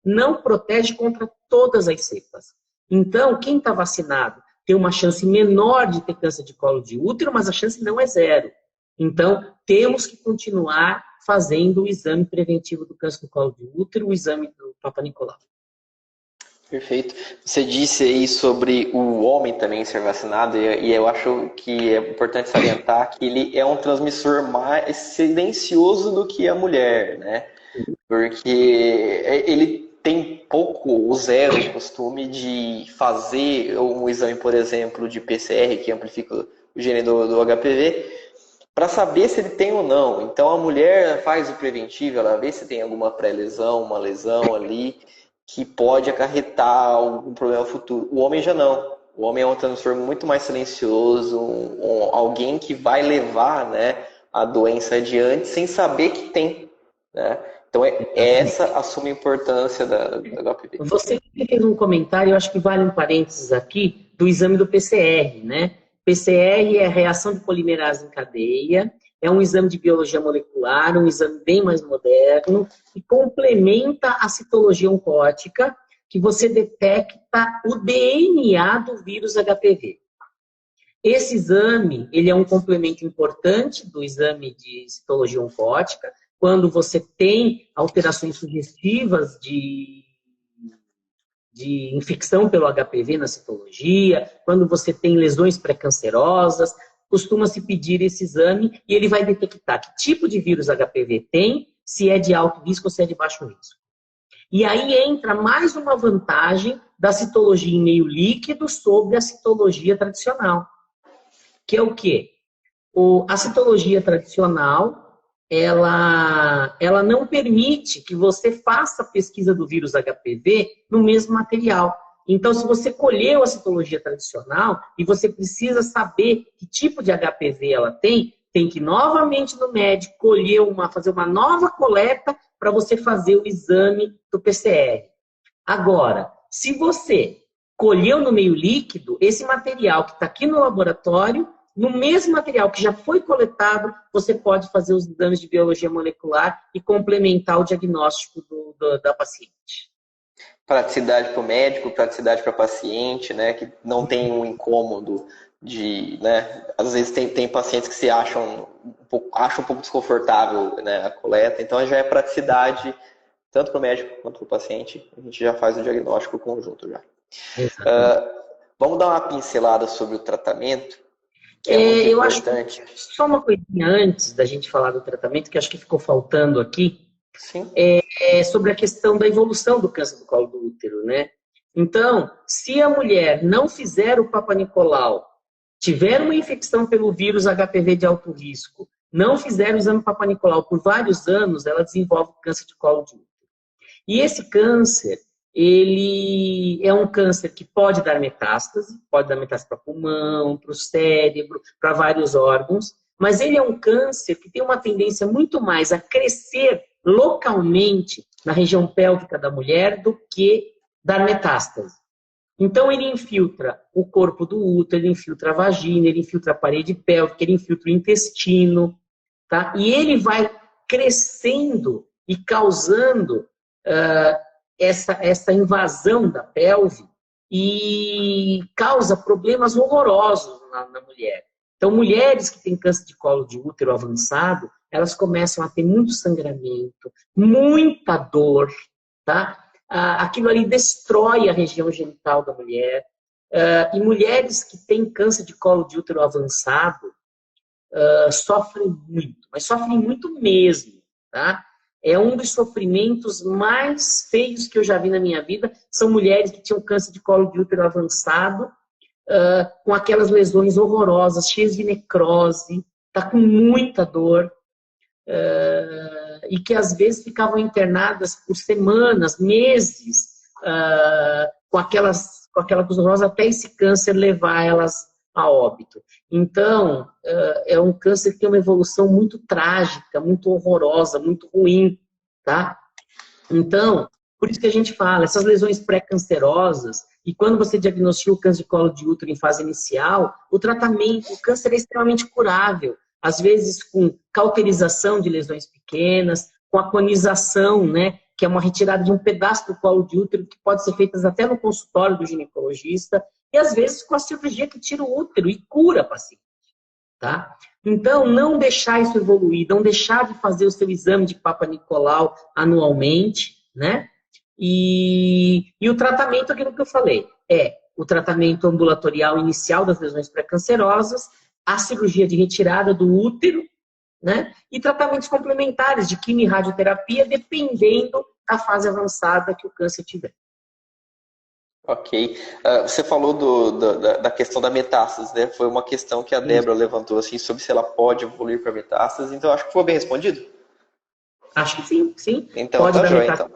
não protege contra todas as cepas. Então, quem está vacinado tem uma chance menor de ter câncer de colo de útero, mas a chance não é zero. Então, temos que continuar fazendo o exame preventivo do câncer do colo de útero, o exame do Papa Nicolau. Perfeito. Você disse aí sobre o homem também ser vacinado, e eu acho que é importante salientar que ele é um transmissor mais silencioso do que a mulher, né? Porque ele tem o zero costume de fazer um exame, por exemplo, de PCR, que amplifica o gene do HPV, para saber se ele tem ou não. Então a mulher faz o preventivo, ela vê se tem alguma pré-lesão, uma lesão ali, que pode acarretar algum problema futuro. O homem já não. O homem é um transmissor muito mais silencioso, alguém que vai levar, né, a doença adiante sem saber que tem, né? Então, essa assume a importância da HPV. Você fez um comentário, eu acho que vale um parênteses aqui, do exame do PCR, né? PCR é a reação de polimerase em cadeia, é um exame de biologia molecular, um exame bem mais moderno, e complementa a citologia oncótica, que você detecta o DNA do vírus HPV. Esse exame, ele é um complemento importante do exame de citologia oncótica, quando você tem alterações sugestivas de infecção pelo HPV na citologia, quando você tem lesões pré-cancerosas, costuma-se pedir esse exame e ele vai detectar que tipo de vírus HPV tem, se é de alto risco ou se é de baixo risco. E aí entra mais uma vantagem da citologia em meio líquido sobre a citologia tradicional. Que é o quê? A citologia tradicional, ela não permite que você faça a pesquisa do vírus HPV no mesmo material. Então, se você colheu a citologia tradicional e você precisa saber que tipo de HPV ela tem que ir novamente no médico, fazer uma nova coleta para você fazer o exame do PCR. Agora, se você colheu no meio líquido, esse material que está aqui no laboratório, no mesmo material que já foi coletado, você pode fazer os exames de biologia molecular e complementar o diagnóstico da paciente. Praticidade para o médico, praticidade para o paciente, né? Que não tem um incômodo de, né? Às vezes tem pacientes que se acham um pouco desconfortável, né, a coleta. Então já é praticidade tanto para o médico quanto para o paciente. A gente já faz o diagnóstico conjunto já. Vamos dar uma pincelada sobre o tratamento. É muito importante. Eu acho que só uma coisinha antes da gente falar do tratamento, que acho que ficou faltando aqui, Sim. É sobre a questão da evolução do câncer do colo do útero, né? Então, se a mulher não fizer o Papa Nicolau, tiver uma infecção pelo vírus HPV de alto risco, não fizer o exame Papa Nicolau por vários anos, ela desenvolve câncer de colo de útero. E esse câncer, ele é um câncer que pode dar metástase para pulmão, para o cérebro, para vários órgãos, mas ele é um câncer que tem uma tendência muito mais a crescer localmente na região pélvica da mulher do que dar metástase. Então, ele infiltra o corpo do útero, ele infiltra a vagina, ele infiltra a parede pélvica, ele infiltra o intestino, tá? E ele vai crescendo e causando essa invasão da pelve e causa problemas horrorosos na mulher. Então, mulheres que têm câncer de colo de útero avançado, elas começam a ter muito sangramento, muita dor, tá? Aquilo ali destrói a região genital da mulher. E mulheres que têm câncer de colo de útero avançado sofrem muito, mas sofrem muito mesmo, tá? É um dos sofrimentos mais feios que eu já vi na minha vida. São mulheres que tinham câncer de colo de útero avançado, com aquelas lesões horrorosas, cheias de necrose, tá com muita dor, e que às vezes ficavam internadas por semanas, meses, com aquela coisa horrorosa, até esse câncer levar elas a óbito. Então, é um câncer que tem uma evolução muito trágica, muito horrorosa, muito ruim, tá? Então, por isso que a gente fala, essas lesões pré-cancerosas, e quando você diagnostica o câncer de colo de útero em fase inicial, o tratamento, o câncer é extremamente curável, às vezes com cauterização de lesões pequenas, com a conização, né, que é uma retirada de um pedaço do colo de útero, que pode ser feita até no consultório do ginecologista, e às vezes com a cirurgia que tira o útero e cura a paciente, tá? Então, não deixar isso evoluir, não deixar de fazer o seu exame de Papa Nicolau anualmente, né? E o tratamento, aquilo que eu falei, é o tratamento ambulatorial inicial das lesões pré-cancerosas, a cirurgia de retirada do útero, né? E tratamentos complementares de quimio e radioterapia, dependendo da fase avançada que o câncer tiver. Ok. Você falou da questão da metástase, né? Foi uma questão que a Débora levantou, assim, sobre se ela pode evoluir para metástase, então acho que foi bem respondido. Acho que sim, sim. Então, Pode tá dar joia, metástase.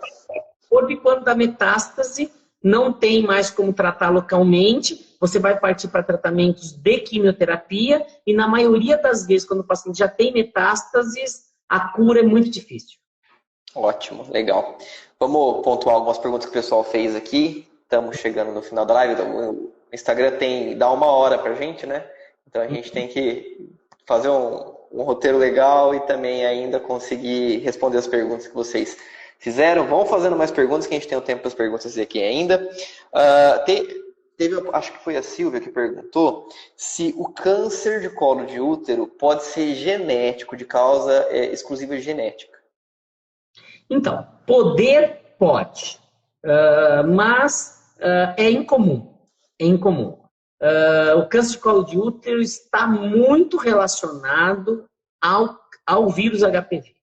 então. E quando dá metástase, não tem mais como tratar localmente, você vai partir para tratamentos de quimioterapia, e na maioria das vezes, quando o paciente já tem metástases, a cura é muito difícil. Ótimo, legal. Vamos pontuar algumas perguntas que o pessoal fez aqui. Estamos chegando no final da live. O Instagram dá 1 hora pra gente, né? Então a gente tem que fazer um roteiro legal e também ainda conseguir responder as perguntas que vocês fizeram. Vão fazendo mais perguntas, que a gente tem o tempo para as perguntas aqui ainda. Acho que foi a Silvia que perguntou se o câncer de colo de útero pode ser genético, de causa exclusiva genética. Então, poder pode, mas é incomum. É incomum. O câncer de colo de útero está muito relacionado ao vírus HPV.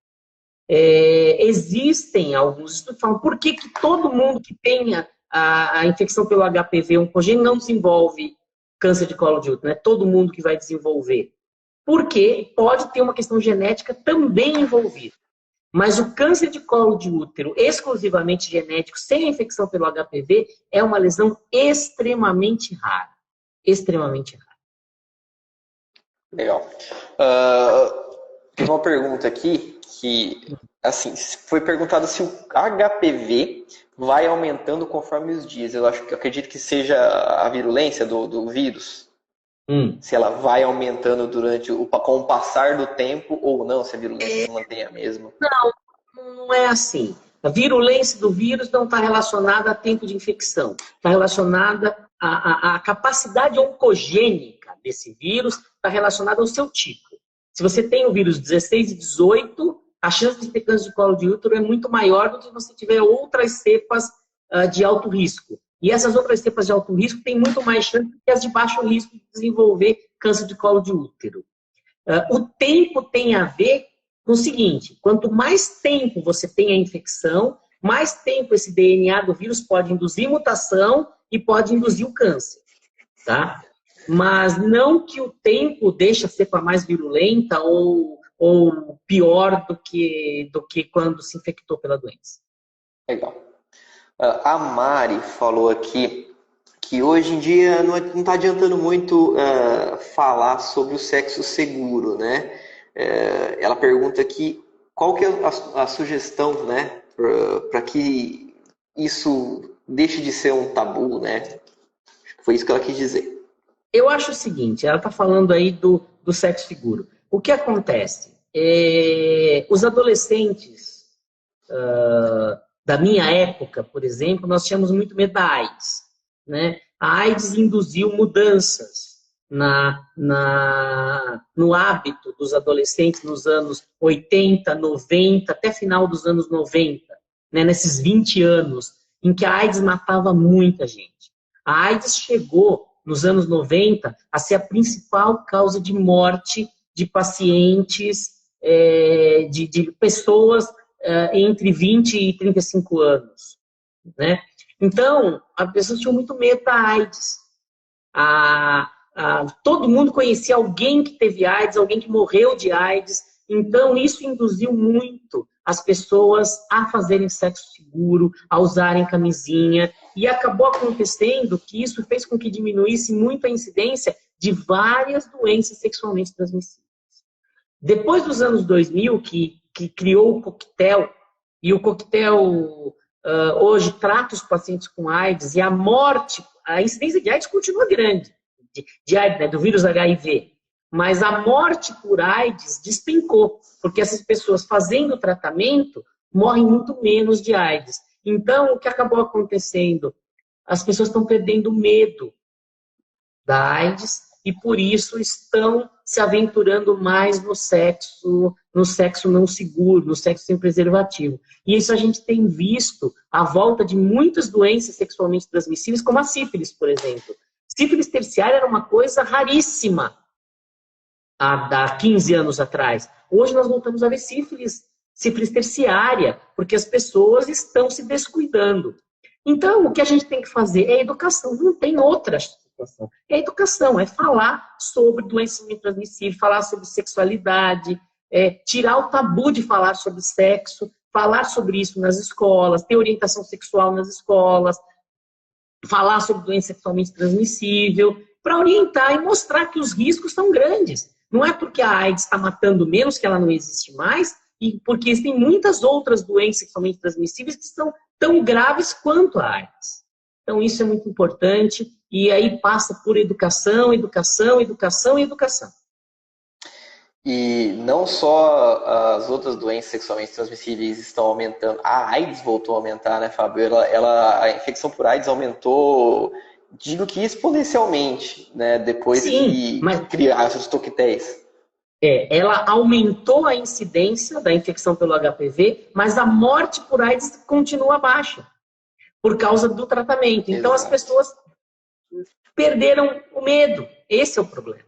Existem alguns estudos que falam por que todo mundo que tenha a infecção pelo HPV oncogênico não desenvolve câncer de colo de útero, não é todo mundo que vai desenvolver. Porque pode ter uma questão genética também envolvida. Mas o câncer de colo de útero, exclusivamente genético, sem a infecção pelo HPV, é uma lesão extremamente rara. Extremamente rara. Legal. Tem uma pergunta aqui que, assim, foi perguntado se o HPV vai aumentando conforme os dias. Eu acredito que seja a virulência do vírus. Se ela vai aumentando com o passar do tempo ou não, se a virulência se mantém a mesma. Não é assim. A virulência do vírus não está relacionada a tempo de infecção. Está relacionada à capacidade oncogênica desse vírus, está relacionada ao seu tipo. Se você tem o vírus 16 e 18, a chance de ter câncer de colo de útero é muito maior do que se você tiver outras cepas de alto risco. E essas outras cepas de alto risco têm muito mais chance do que as de baixo risco de desenvolver câncer de colo de útero. O tempo tem a ver com o seguinte: quanto mais tempo você tem a infecção, mais tempo esse DNA do vírus pode induzir mutação e pode induzir o câncer. Tá? Mas não que o tempo deixe a cepa mais virulenta ou pior do que quando se infectou pela doença. Legal. A Mari falou aqui que hoje em dia não está adiantando muito falar sobre o sexo seguro, né? Ela pergunta aqui qual que é a sugestão, né, para que isso deixe de ser um tabu, né? Foi isso que ela quis dizer. Eu acho o seguinte, ela está falando aí do sexo seguro. O que acontece? Os adolescentes da minha época, por exemplo, nós tínhamos muito medo da AIDS, né? A AIDS induziu mudanças no hábito dos adolescentes nos anos 80, 90, até final dos anos 90, né? Nesses 20 anos, em que a AIDS matava muita gente. A AIDS chegou, nos anos 90, a ser a principal causa de morte de pacientes, de pessoas entre 20 e 35 anos. Né? Então, as pessoas tinham muito medo da AIDS. Todo mundo conhecia alguém que teve AIDS, alguém que morreu de AIDS. Então, isso induziu muito as pessoas a fazerem sexo seguro, a usarem camisinha. E acabou acontecendo que isso fez com que diminuísse muito a incidência de várias doenças sexualmente transmissíveis. Depois dos anos 2000, que criou o coquetel, e o coquetel hoje trata os pacientes com AIDS, e a morte, a incidência de AIDS continua grande, de AIDS, né, do vírus HIV, mas a morte por AIDS despencou, porque essas pessoas fazendo o tratamento morrem muito menos de AIDS. Então, o que acabou acontecendo? As pessoas estão perdendo medo da AIDS e, por isso, estão se aventurando mais no sexo não seguro, no sexo sem preservativo. E isso a gente tem visto a volta de muitas doenças sexualmente transmissíveis, como a sífilis, por exemplo. Sífilis terciária era uma coisa raríssima há 15 anos atrás. Hoje nós voltamos a ver sífilis terciária, porque as pessoas estão se descuidando. Então, o que a gente tem que fazer é educação, não tem outra situação. É educação, é falar sobre doenças transmissíveis, falar sobre sexualidade, tirar o tabu de falar sobre sexo, falar sobre isso nas escolas, ter orientação sexual nas escolas, falar sobre doença sexualmente transmissível, para orientar e mostrar que os riscos são grandes. Não é porque a AIDS está matando menos que ela não existe mais, e porque existem muitas outras doenças sexualmente transmissíveis que são tão graves quanto a AIDS. Então, isso é muito importante, e aí passa por educação, educação, educação e educação. E não só as outras doenças sexualmente transmissíveis estão aumentando, a AIDS voltou a aumentar, né, Fábio? A infecção por AIDS aumentou, digo que exponencialmente, né, depois que criaram os coquetéis. Ela aumentou a incidência da infecção pelo HPV, mas a morte por AIDS continua baixa, por causa do tratamento. Então, as pessoas perderam o medo. Esse é o problema.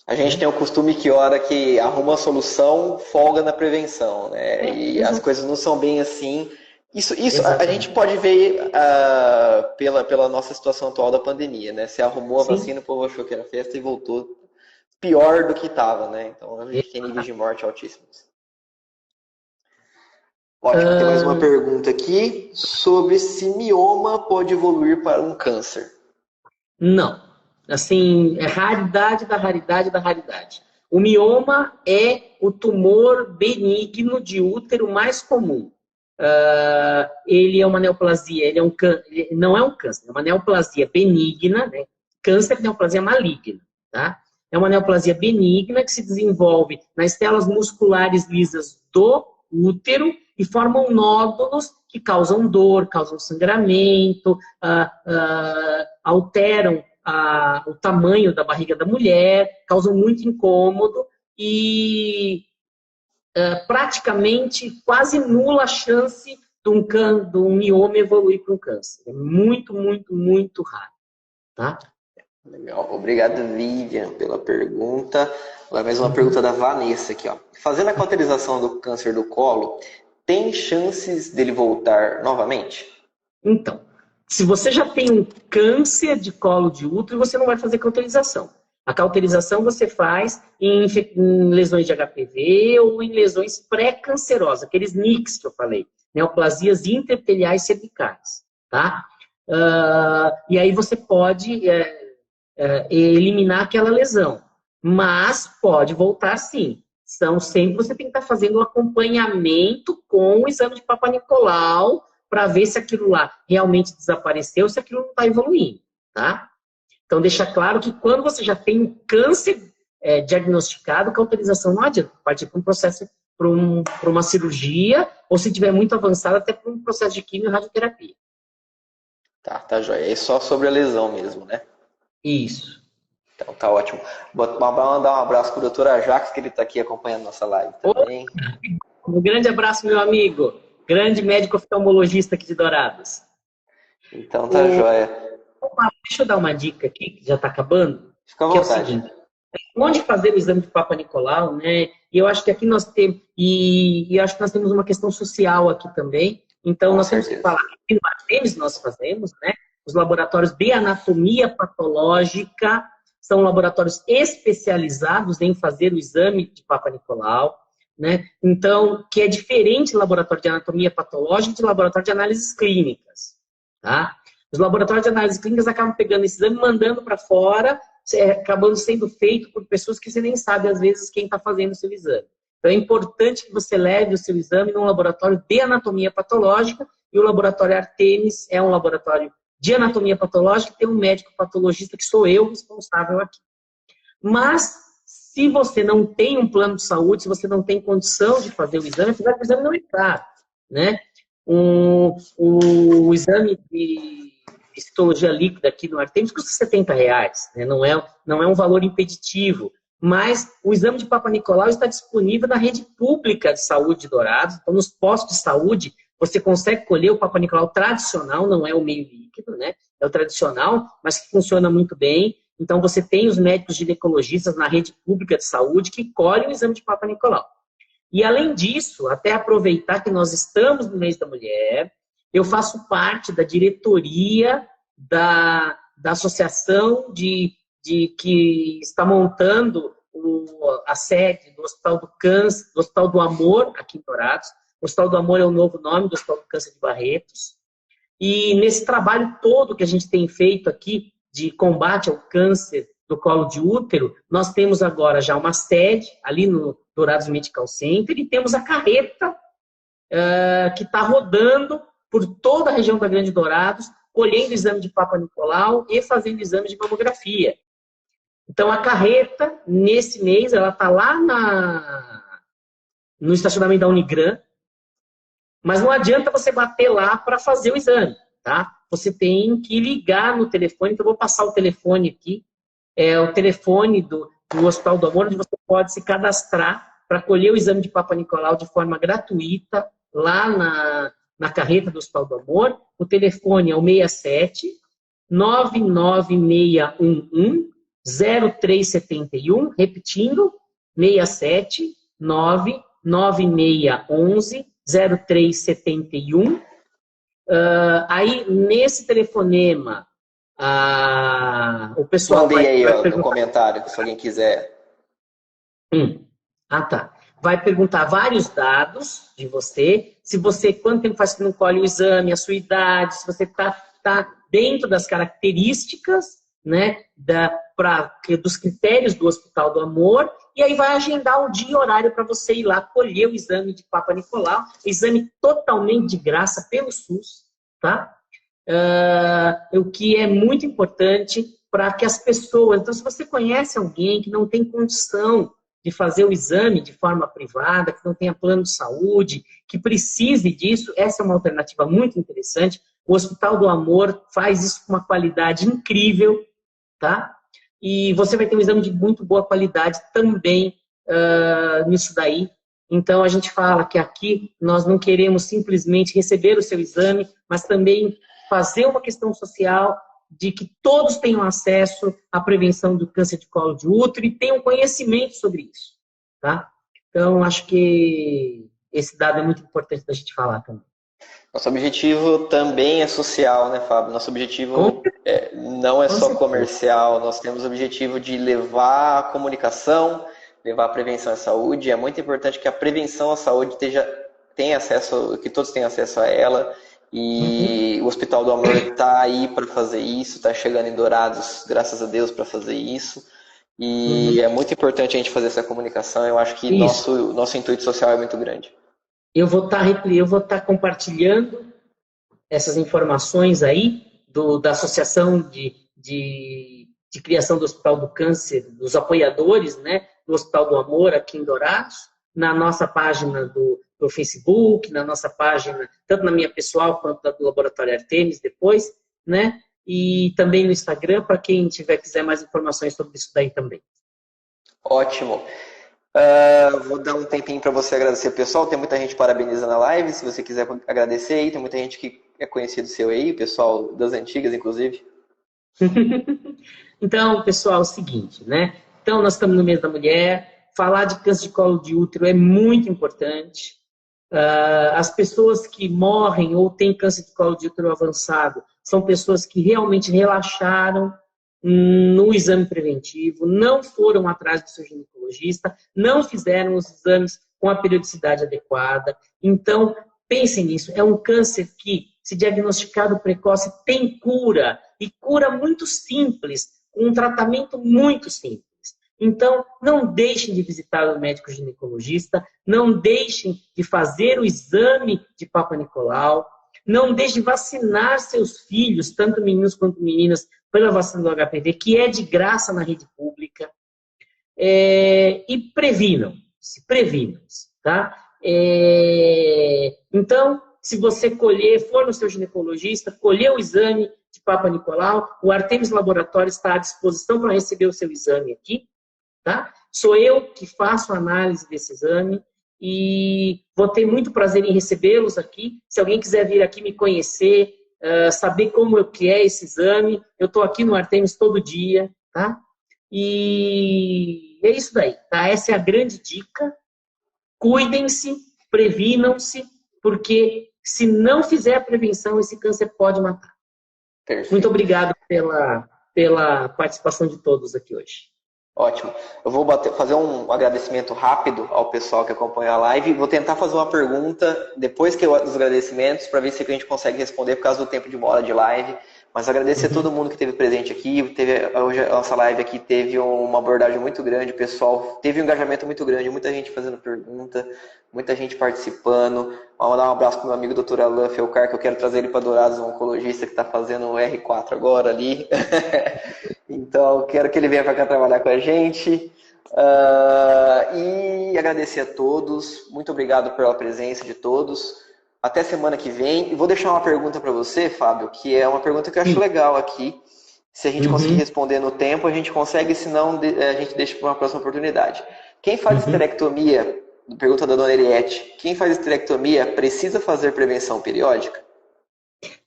A gente tem o costume que hora que arruma a solução, folga na prevenção, né? E as coisas não são bem assim. Isso a gente pode ver pela nossa situação atual da pandemia, né? Você arrumou a vacina, o povo achou que era festa e voltou pior do que estava, né? Então a gente tem níveis de morte altíssimos. Ótimo, tem mais uma pergunta aqui sobre se mioma pode evoluir para um câncer. Não. Assim, é raridade da raridade da raridade. O mioma é o tumor benigno de útero mais comum. Ele é uma neoplasia, não é um câncer, é uma neoplasia benigna, né? Câncer é neoplasia maligna, tá? É uma neoplasia benigna que se desenvolve nas células musculares lisas do útero e formam nódulos que causam dor, causam sangramento, alteram o tamanho da barriga da mulher, causam muito incômodo e praticamente quase nula a chance de um mioma evoluir para um câncer. É muito, muito, muito raro. Tá? Legal. Obrigado, Vivian, pela pergunta. Agora mais uma pergunta da Vanessa aqui. Ó. Fazendo a cauterização do câncer do colo, tem chances dele voltar novamente? Então, se você já tem um câncer de colo de útero, você não vai fazer cauterização. A cauterização você faz em lesões de HPV ou em lesões pré-cancerosas, aqueles NICs que eu falei. neoplasias interepiteliais cervicais, tá? E aí você pode eliminar aquela lesão, mas pode voltar sim. São sempre você tem que estar fazendo um acompanhamento com o exame de Papa Nicolau para ver se aquilo lá realmente desapareceu, se aquilo não está evoluindo, tá? Então, deixa claro que quando você já tem um câncer diagnosticado, que a autorização não adianta partir para um processo, para uma cirurgia, ou se tiver muito avançado, até para um processo de quimio e radioterapia. Tá, joia. É só sobre a lesão mesmo, né? Isso. Então tá ótimo. Vou mandar um abraço pro doutor Ajax, que ele está aqui acompanhando nossa live também. Um grande abraço, meu amigo. Grande médico oftalmologista aqui de Dourados. Então tá joia. Deixa eu dar uma dica aqui, que já está acabando. Fica à que vontade. É o seguinte, onde fazer o exame de Papa Nicolau, né? E eu acho que aqui nós temos, e acho que nós temos uma questão social aqui também. Então, nós temos que falar que no Artemis nós fazemos, né? Os laboratórios de anatomia patológica são laboratórios especializados em fazer o exame de Papa Nicolau, né? Então, que é diferente do laboratório de anatomia patológica de laboratório de análises clínicas, tá? Os laboratórios de análises clínicas acabam pegando esse exame e mandando para fora, acabando sendo feito por pessoas que você nem sabe, às vezes, quem está fazendo o seu exame. Então, é importante que você leve o seu exame num laboratório de anatomia patológica, e o laboratório Artemis é um laboratório de anatomia patológica, e tem um médico patologista, que sou eu responsável aqui. Mas, se você não tem um plano de saúde, se você não tem condição de fazer o exame, apesar que o exame não é caro, né? O exame de histologia líquida aqui no Artemis custa R$70, né? Não é um valor impeditivo, mas o exame de Papa Nicolau está disponível na rede pública de saúde de Dourados. Então, nos postos de saúde, você consegue colher o Papa Nicolau tradicional, não é o meio líquido, né? É o tradicional, mas que funciona muito bem. Então, você tem os médicos ginecologistas na rede pública de saúde que colhem o exame de Papa Nicolau. E, além disso, até aproveitar que nós estamos no mês da mulher, eu faço parte da diretoria da associação que está montando a sede do Hospital do Câncer, do Hospital do Amor, aqui em Dourados. O Hospital do Amor é o novo nome do Hospital do Câncer de Barretos. E nesse trabalho todo que a gente tem feito aqui de combate ao câncer do colo de útero, nós temos agora já uma sede ali no Dourados Medical Center e temos a carreta que está rodando por toda a região da Grande Dourados, colhendo exame de Papa Nicolau e fazendo exame de mamografia. Então, a carreta, nesse mês, ela está lá no estacionamento da Unigran, mas não adianta você bater lá para fazer o exame, tá? Você tem que ligar no telefone, então eu vou passar o telefone aqui, é o telefone do Hospital do Amor, onde você pode se cadastrar para colher o exame de Papa Nicolau de forma gratuita, lá na carreta do Hospital do Amor. O telefone é o 67 99611 0371, repetindo, 67 99611 0371. Aí, nesse telefonema, o pessoal mandei aí no comentário, se alguém quiser. Tá. Vai perguntar vários dados de você. Se você, quanto tempo faz que não colhe o exame, a sua idade, se você está dentro das características, né, dos critérios do Hospital do Amor, e aí vai agendar um dia e horário para você ir lá colher o exame de Papa Nicolau, exame totalmente de graça pelo SUS, tá? O que é muito importante para que as pessoas... Então, se você conhece alguém que não tem condição de fazer o exame de forma privada, que não tenha plano de saúde, que precise disso, essa é uma alternativa muito interessante. O Hospital do Amor faz isso com uma qualidade incrível, tá? E você vai ter um exame de muito boa qualidade também nisso daí. Então, a gente fala que aqui nós não queremos simplesmente receber o seu exame, mas também fazer uma questão social de que todos tenham acesso à prevenção do câncer de colo de útero e tenham conhecimento sobre isso, tá? Então, acho que esse dado é muito importante da gente falar também. Nosso objetivo também é social, né, Fábio? Nosso objetivo não é só comercial, nós temos o objetivo de levar a comunicação, levar a prevenção à saúde. É muito importante que a prevenção à saúde esteja tenha acesso, que todos tenham acesso a ela. E o Hospital do Amor está aí para fazer isso, está chegando em Dourados, graças a Deus, para fazer isso. E é muito importante a gente fazer essa comunicação. Eu acho que nosso intuito social é muito grande. Eu vou estar compartilhando essas informações aí da Associação de Criação do Hospital do Câncer, dos apoiadores, né, do Hospital do Amor aqui em Dourados, na nossa página do Facebook, na nossa página, tanto na minha pessoal quanto da do Laboratório Artemis depois, né? E também no Instagram, para quem quiser mais informações sobre isso daí também. Ótimo. Vou dar um tempinho para você agradecer, pessoal. Tem muita gente parabenizando a live. Se você quiser agradecer aí, tem muita gente que é conhecido seu aí, o pessoal das antigas, inclusive. Então, pessoal, é o seguinte, né? Então, nós estamos no mês da mulher. Falar de câncer de colo de útero é muito importante. As pessoas que morrem ou têm câncer de colo de útero avançado são pessoas que realmente relaxaram no exame preventivo, não foram atrás do seu ginecologista, não fizeram os exames com a periodicidade adequada. Então, pensem nisso. É um câncer que, se diagnosticado precoce, tem cura. E cura muito simples, com um tratamento muito simples. Então, não deixem de visitar o médico ginecologista, não deixem de fazer o exame de Papa Nicolau, não deixem de vacinar seus filhos, tanto meninos quanto meninas, pela vacina do HPV, que é de graça na rede pública. E previnam-se, tá? Então, se você for no seu ginecologista, colher o exame de Papa Nicolau, o Artemis Laboratório está à disposição para receber o seu exame aqui. Tá? Sou eu que faço a análise desse exame e vou ter muito prazer em recebê-los aqui. Se alguém quiser vir aqui me conhecer, saber como que é esse exame, eu estou aqui no Artemis todo dia. Tá? E é isso daí. Tá? Essa é a grande dica. Cuidem-se, previnam-se, porque se não fizer a prevenção, esse câncer pode matar. Perfeito. Muito obrigado pela participação de todos aqui hoje. Ótimo. Eu vou fazer um agradecimento rápido ao pessoal que acompanha a live. Vou tentar fazer uma pergunta depois dos agradecimentos, para ver se a gente consegue responder por causa do tempo de uma hora de live. Mas agradecer a todo mundo que esteve presente aqui. Hoje a nossa live aqui teve uma abordagem muito grande, o pessoal teve um engajamento muito grande, muita gente fazendo pergunta, muita gente participando. Vou mandar um abraço para o meu amigo Dr. Alain Felcar, que eu quero trazer ele para Dourados, um oncologista que está fazendo o R4 agora ali. Então, eu quero que ele venha para cá trabalhar com a gente. E agradecer a todos. Muito obrigado pela presença de todos. Até semana que vem. E vou deixar uma pergunta para você, Fábio, que é uma pergunta que eu acho legal aqui. Se a gente conseguir responder no tempo, a gente consegue, senão a gente deixa para uma próxima oportunidade. Quem faz esterectomia, pergunta da dona Eliette, quem faz esterectomia precisa fazer prevenção periódica?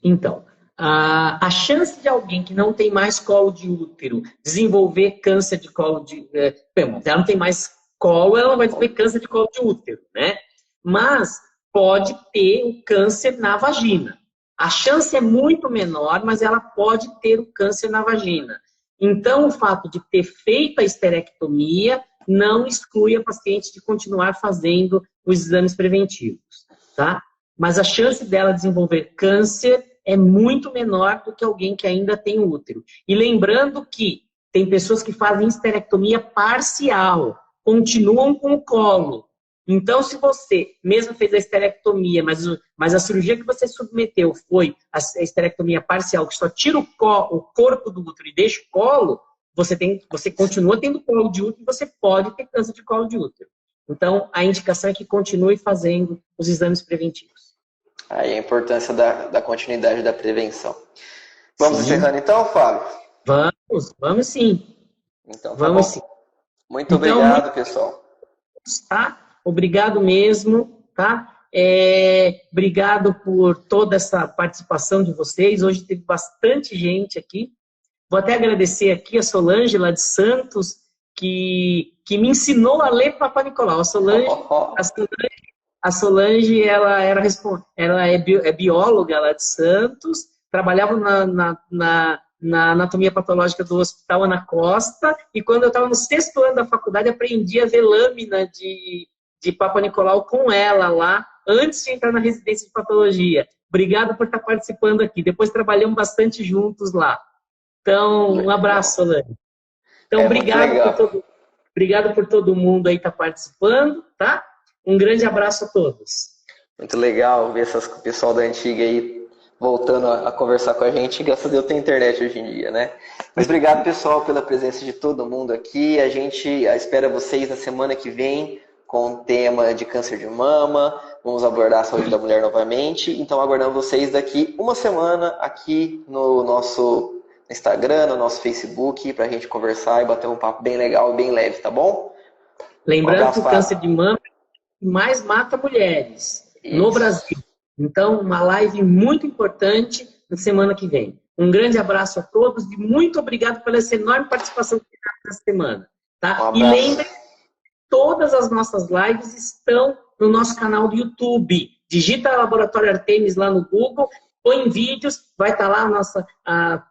Então, a chance de alguém que não tem mais colo de útero desenvolver câncer de colo de... ela não tem mais colo, ela vai desenvolver câncer de colo de útero, né? Mas pode ter o câncer na vagina. A chance é muito menor, mas ela pode ter o câncer na vagina. Então, o fato de ter feito a esterectomia não exclui a paciente de continuar fazendo os exames preventivos, tá? Mas a chance dela desenvolver câncer é muito menor do que alguém que ainda tem útero. E lembrando que tem pessoas que fazem esterectomia parcial, continuam com o colo. Então, se você mesmo fez a esterectomia, mas a cirurgia que você submeteu foi a esterectomia parcial, que só tira o corpo do útero e deixa o colo, você continua tendo colo de útero e você pode ter câncer de colo de útero. Então, a indicação é que continue fazendo os exames preventivos. Aí a importância da continuidade da prevenção. Vamos encerrando então, Fábio? Vamos sim. Então, tá bom. Sim. Muito obrigado, pessoal. Tá? Obrigado mesmo, tá? Obrigado por toda essa participação de vocês. Hoje teve bastante gente aqui. Vou até agradecer aqui a Solange, lá de Santos, que me ensinou a ler Papa Nicolau. A Solange, ela é bióloga lá de Santos, trabalhava na anatomia patológica do Hospital Ana Costa, e quando eu estava no 6º ano da faculdade, aprendi a ver lâmina de Papa Nicolau com ela lá, antes de entrar na residência de patologia. Obrigado por estar participando aqui. Depois trabalhamos bastante juntos lá. Então, um abraço, Solane. Então, obrigado por todo mundo aí estar participando, tá? Um grande abraço a todos. Muito legal ver o pessoal da antiga aí voltando a conversar com a gente. Graças a Deus tem internet hoje em dia, né? Mas obrigado, pessoal, pela presença de todo mundo aqui. A gente espera vocês na semana que vem com o tema de câncer de mama. Vamos abordar a saúde da mulher novamente. Então, aguardando vocês daqui uma semana aqui no nosso Instagram, no nosso Facebook, para a gente conversar e bater um papo bem legal, bem leve, tá bom? Lembrando que o câncer de mama mais mata mulheres no Brasil. Então, uma live muito importante na semana que vem. Um grande abraço a todos e muito obrigado pela essa enorme participação nessa semana. Tá? E lembrem, todas as nossas lives estão no nosso canal do YouTube. Digita Laboratório Artemis lá no Google, põe vídeos, vai estar lá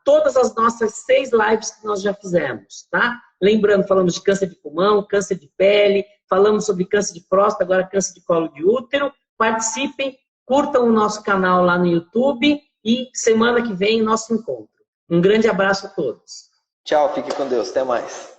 todas as nossas 6 lives que nós já fizemos. Tá? Lembrando, falamos de câncer de pulmão, câncer de pele, falamos sobre câncer de próstata, agora câncer de colo de útero. Participem, curtam o nosso canal lá no YouTube e semana que vem nosso encontro. Um grande abraço a todos. Tchau, fique com Deus. Até mais.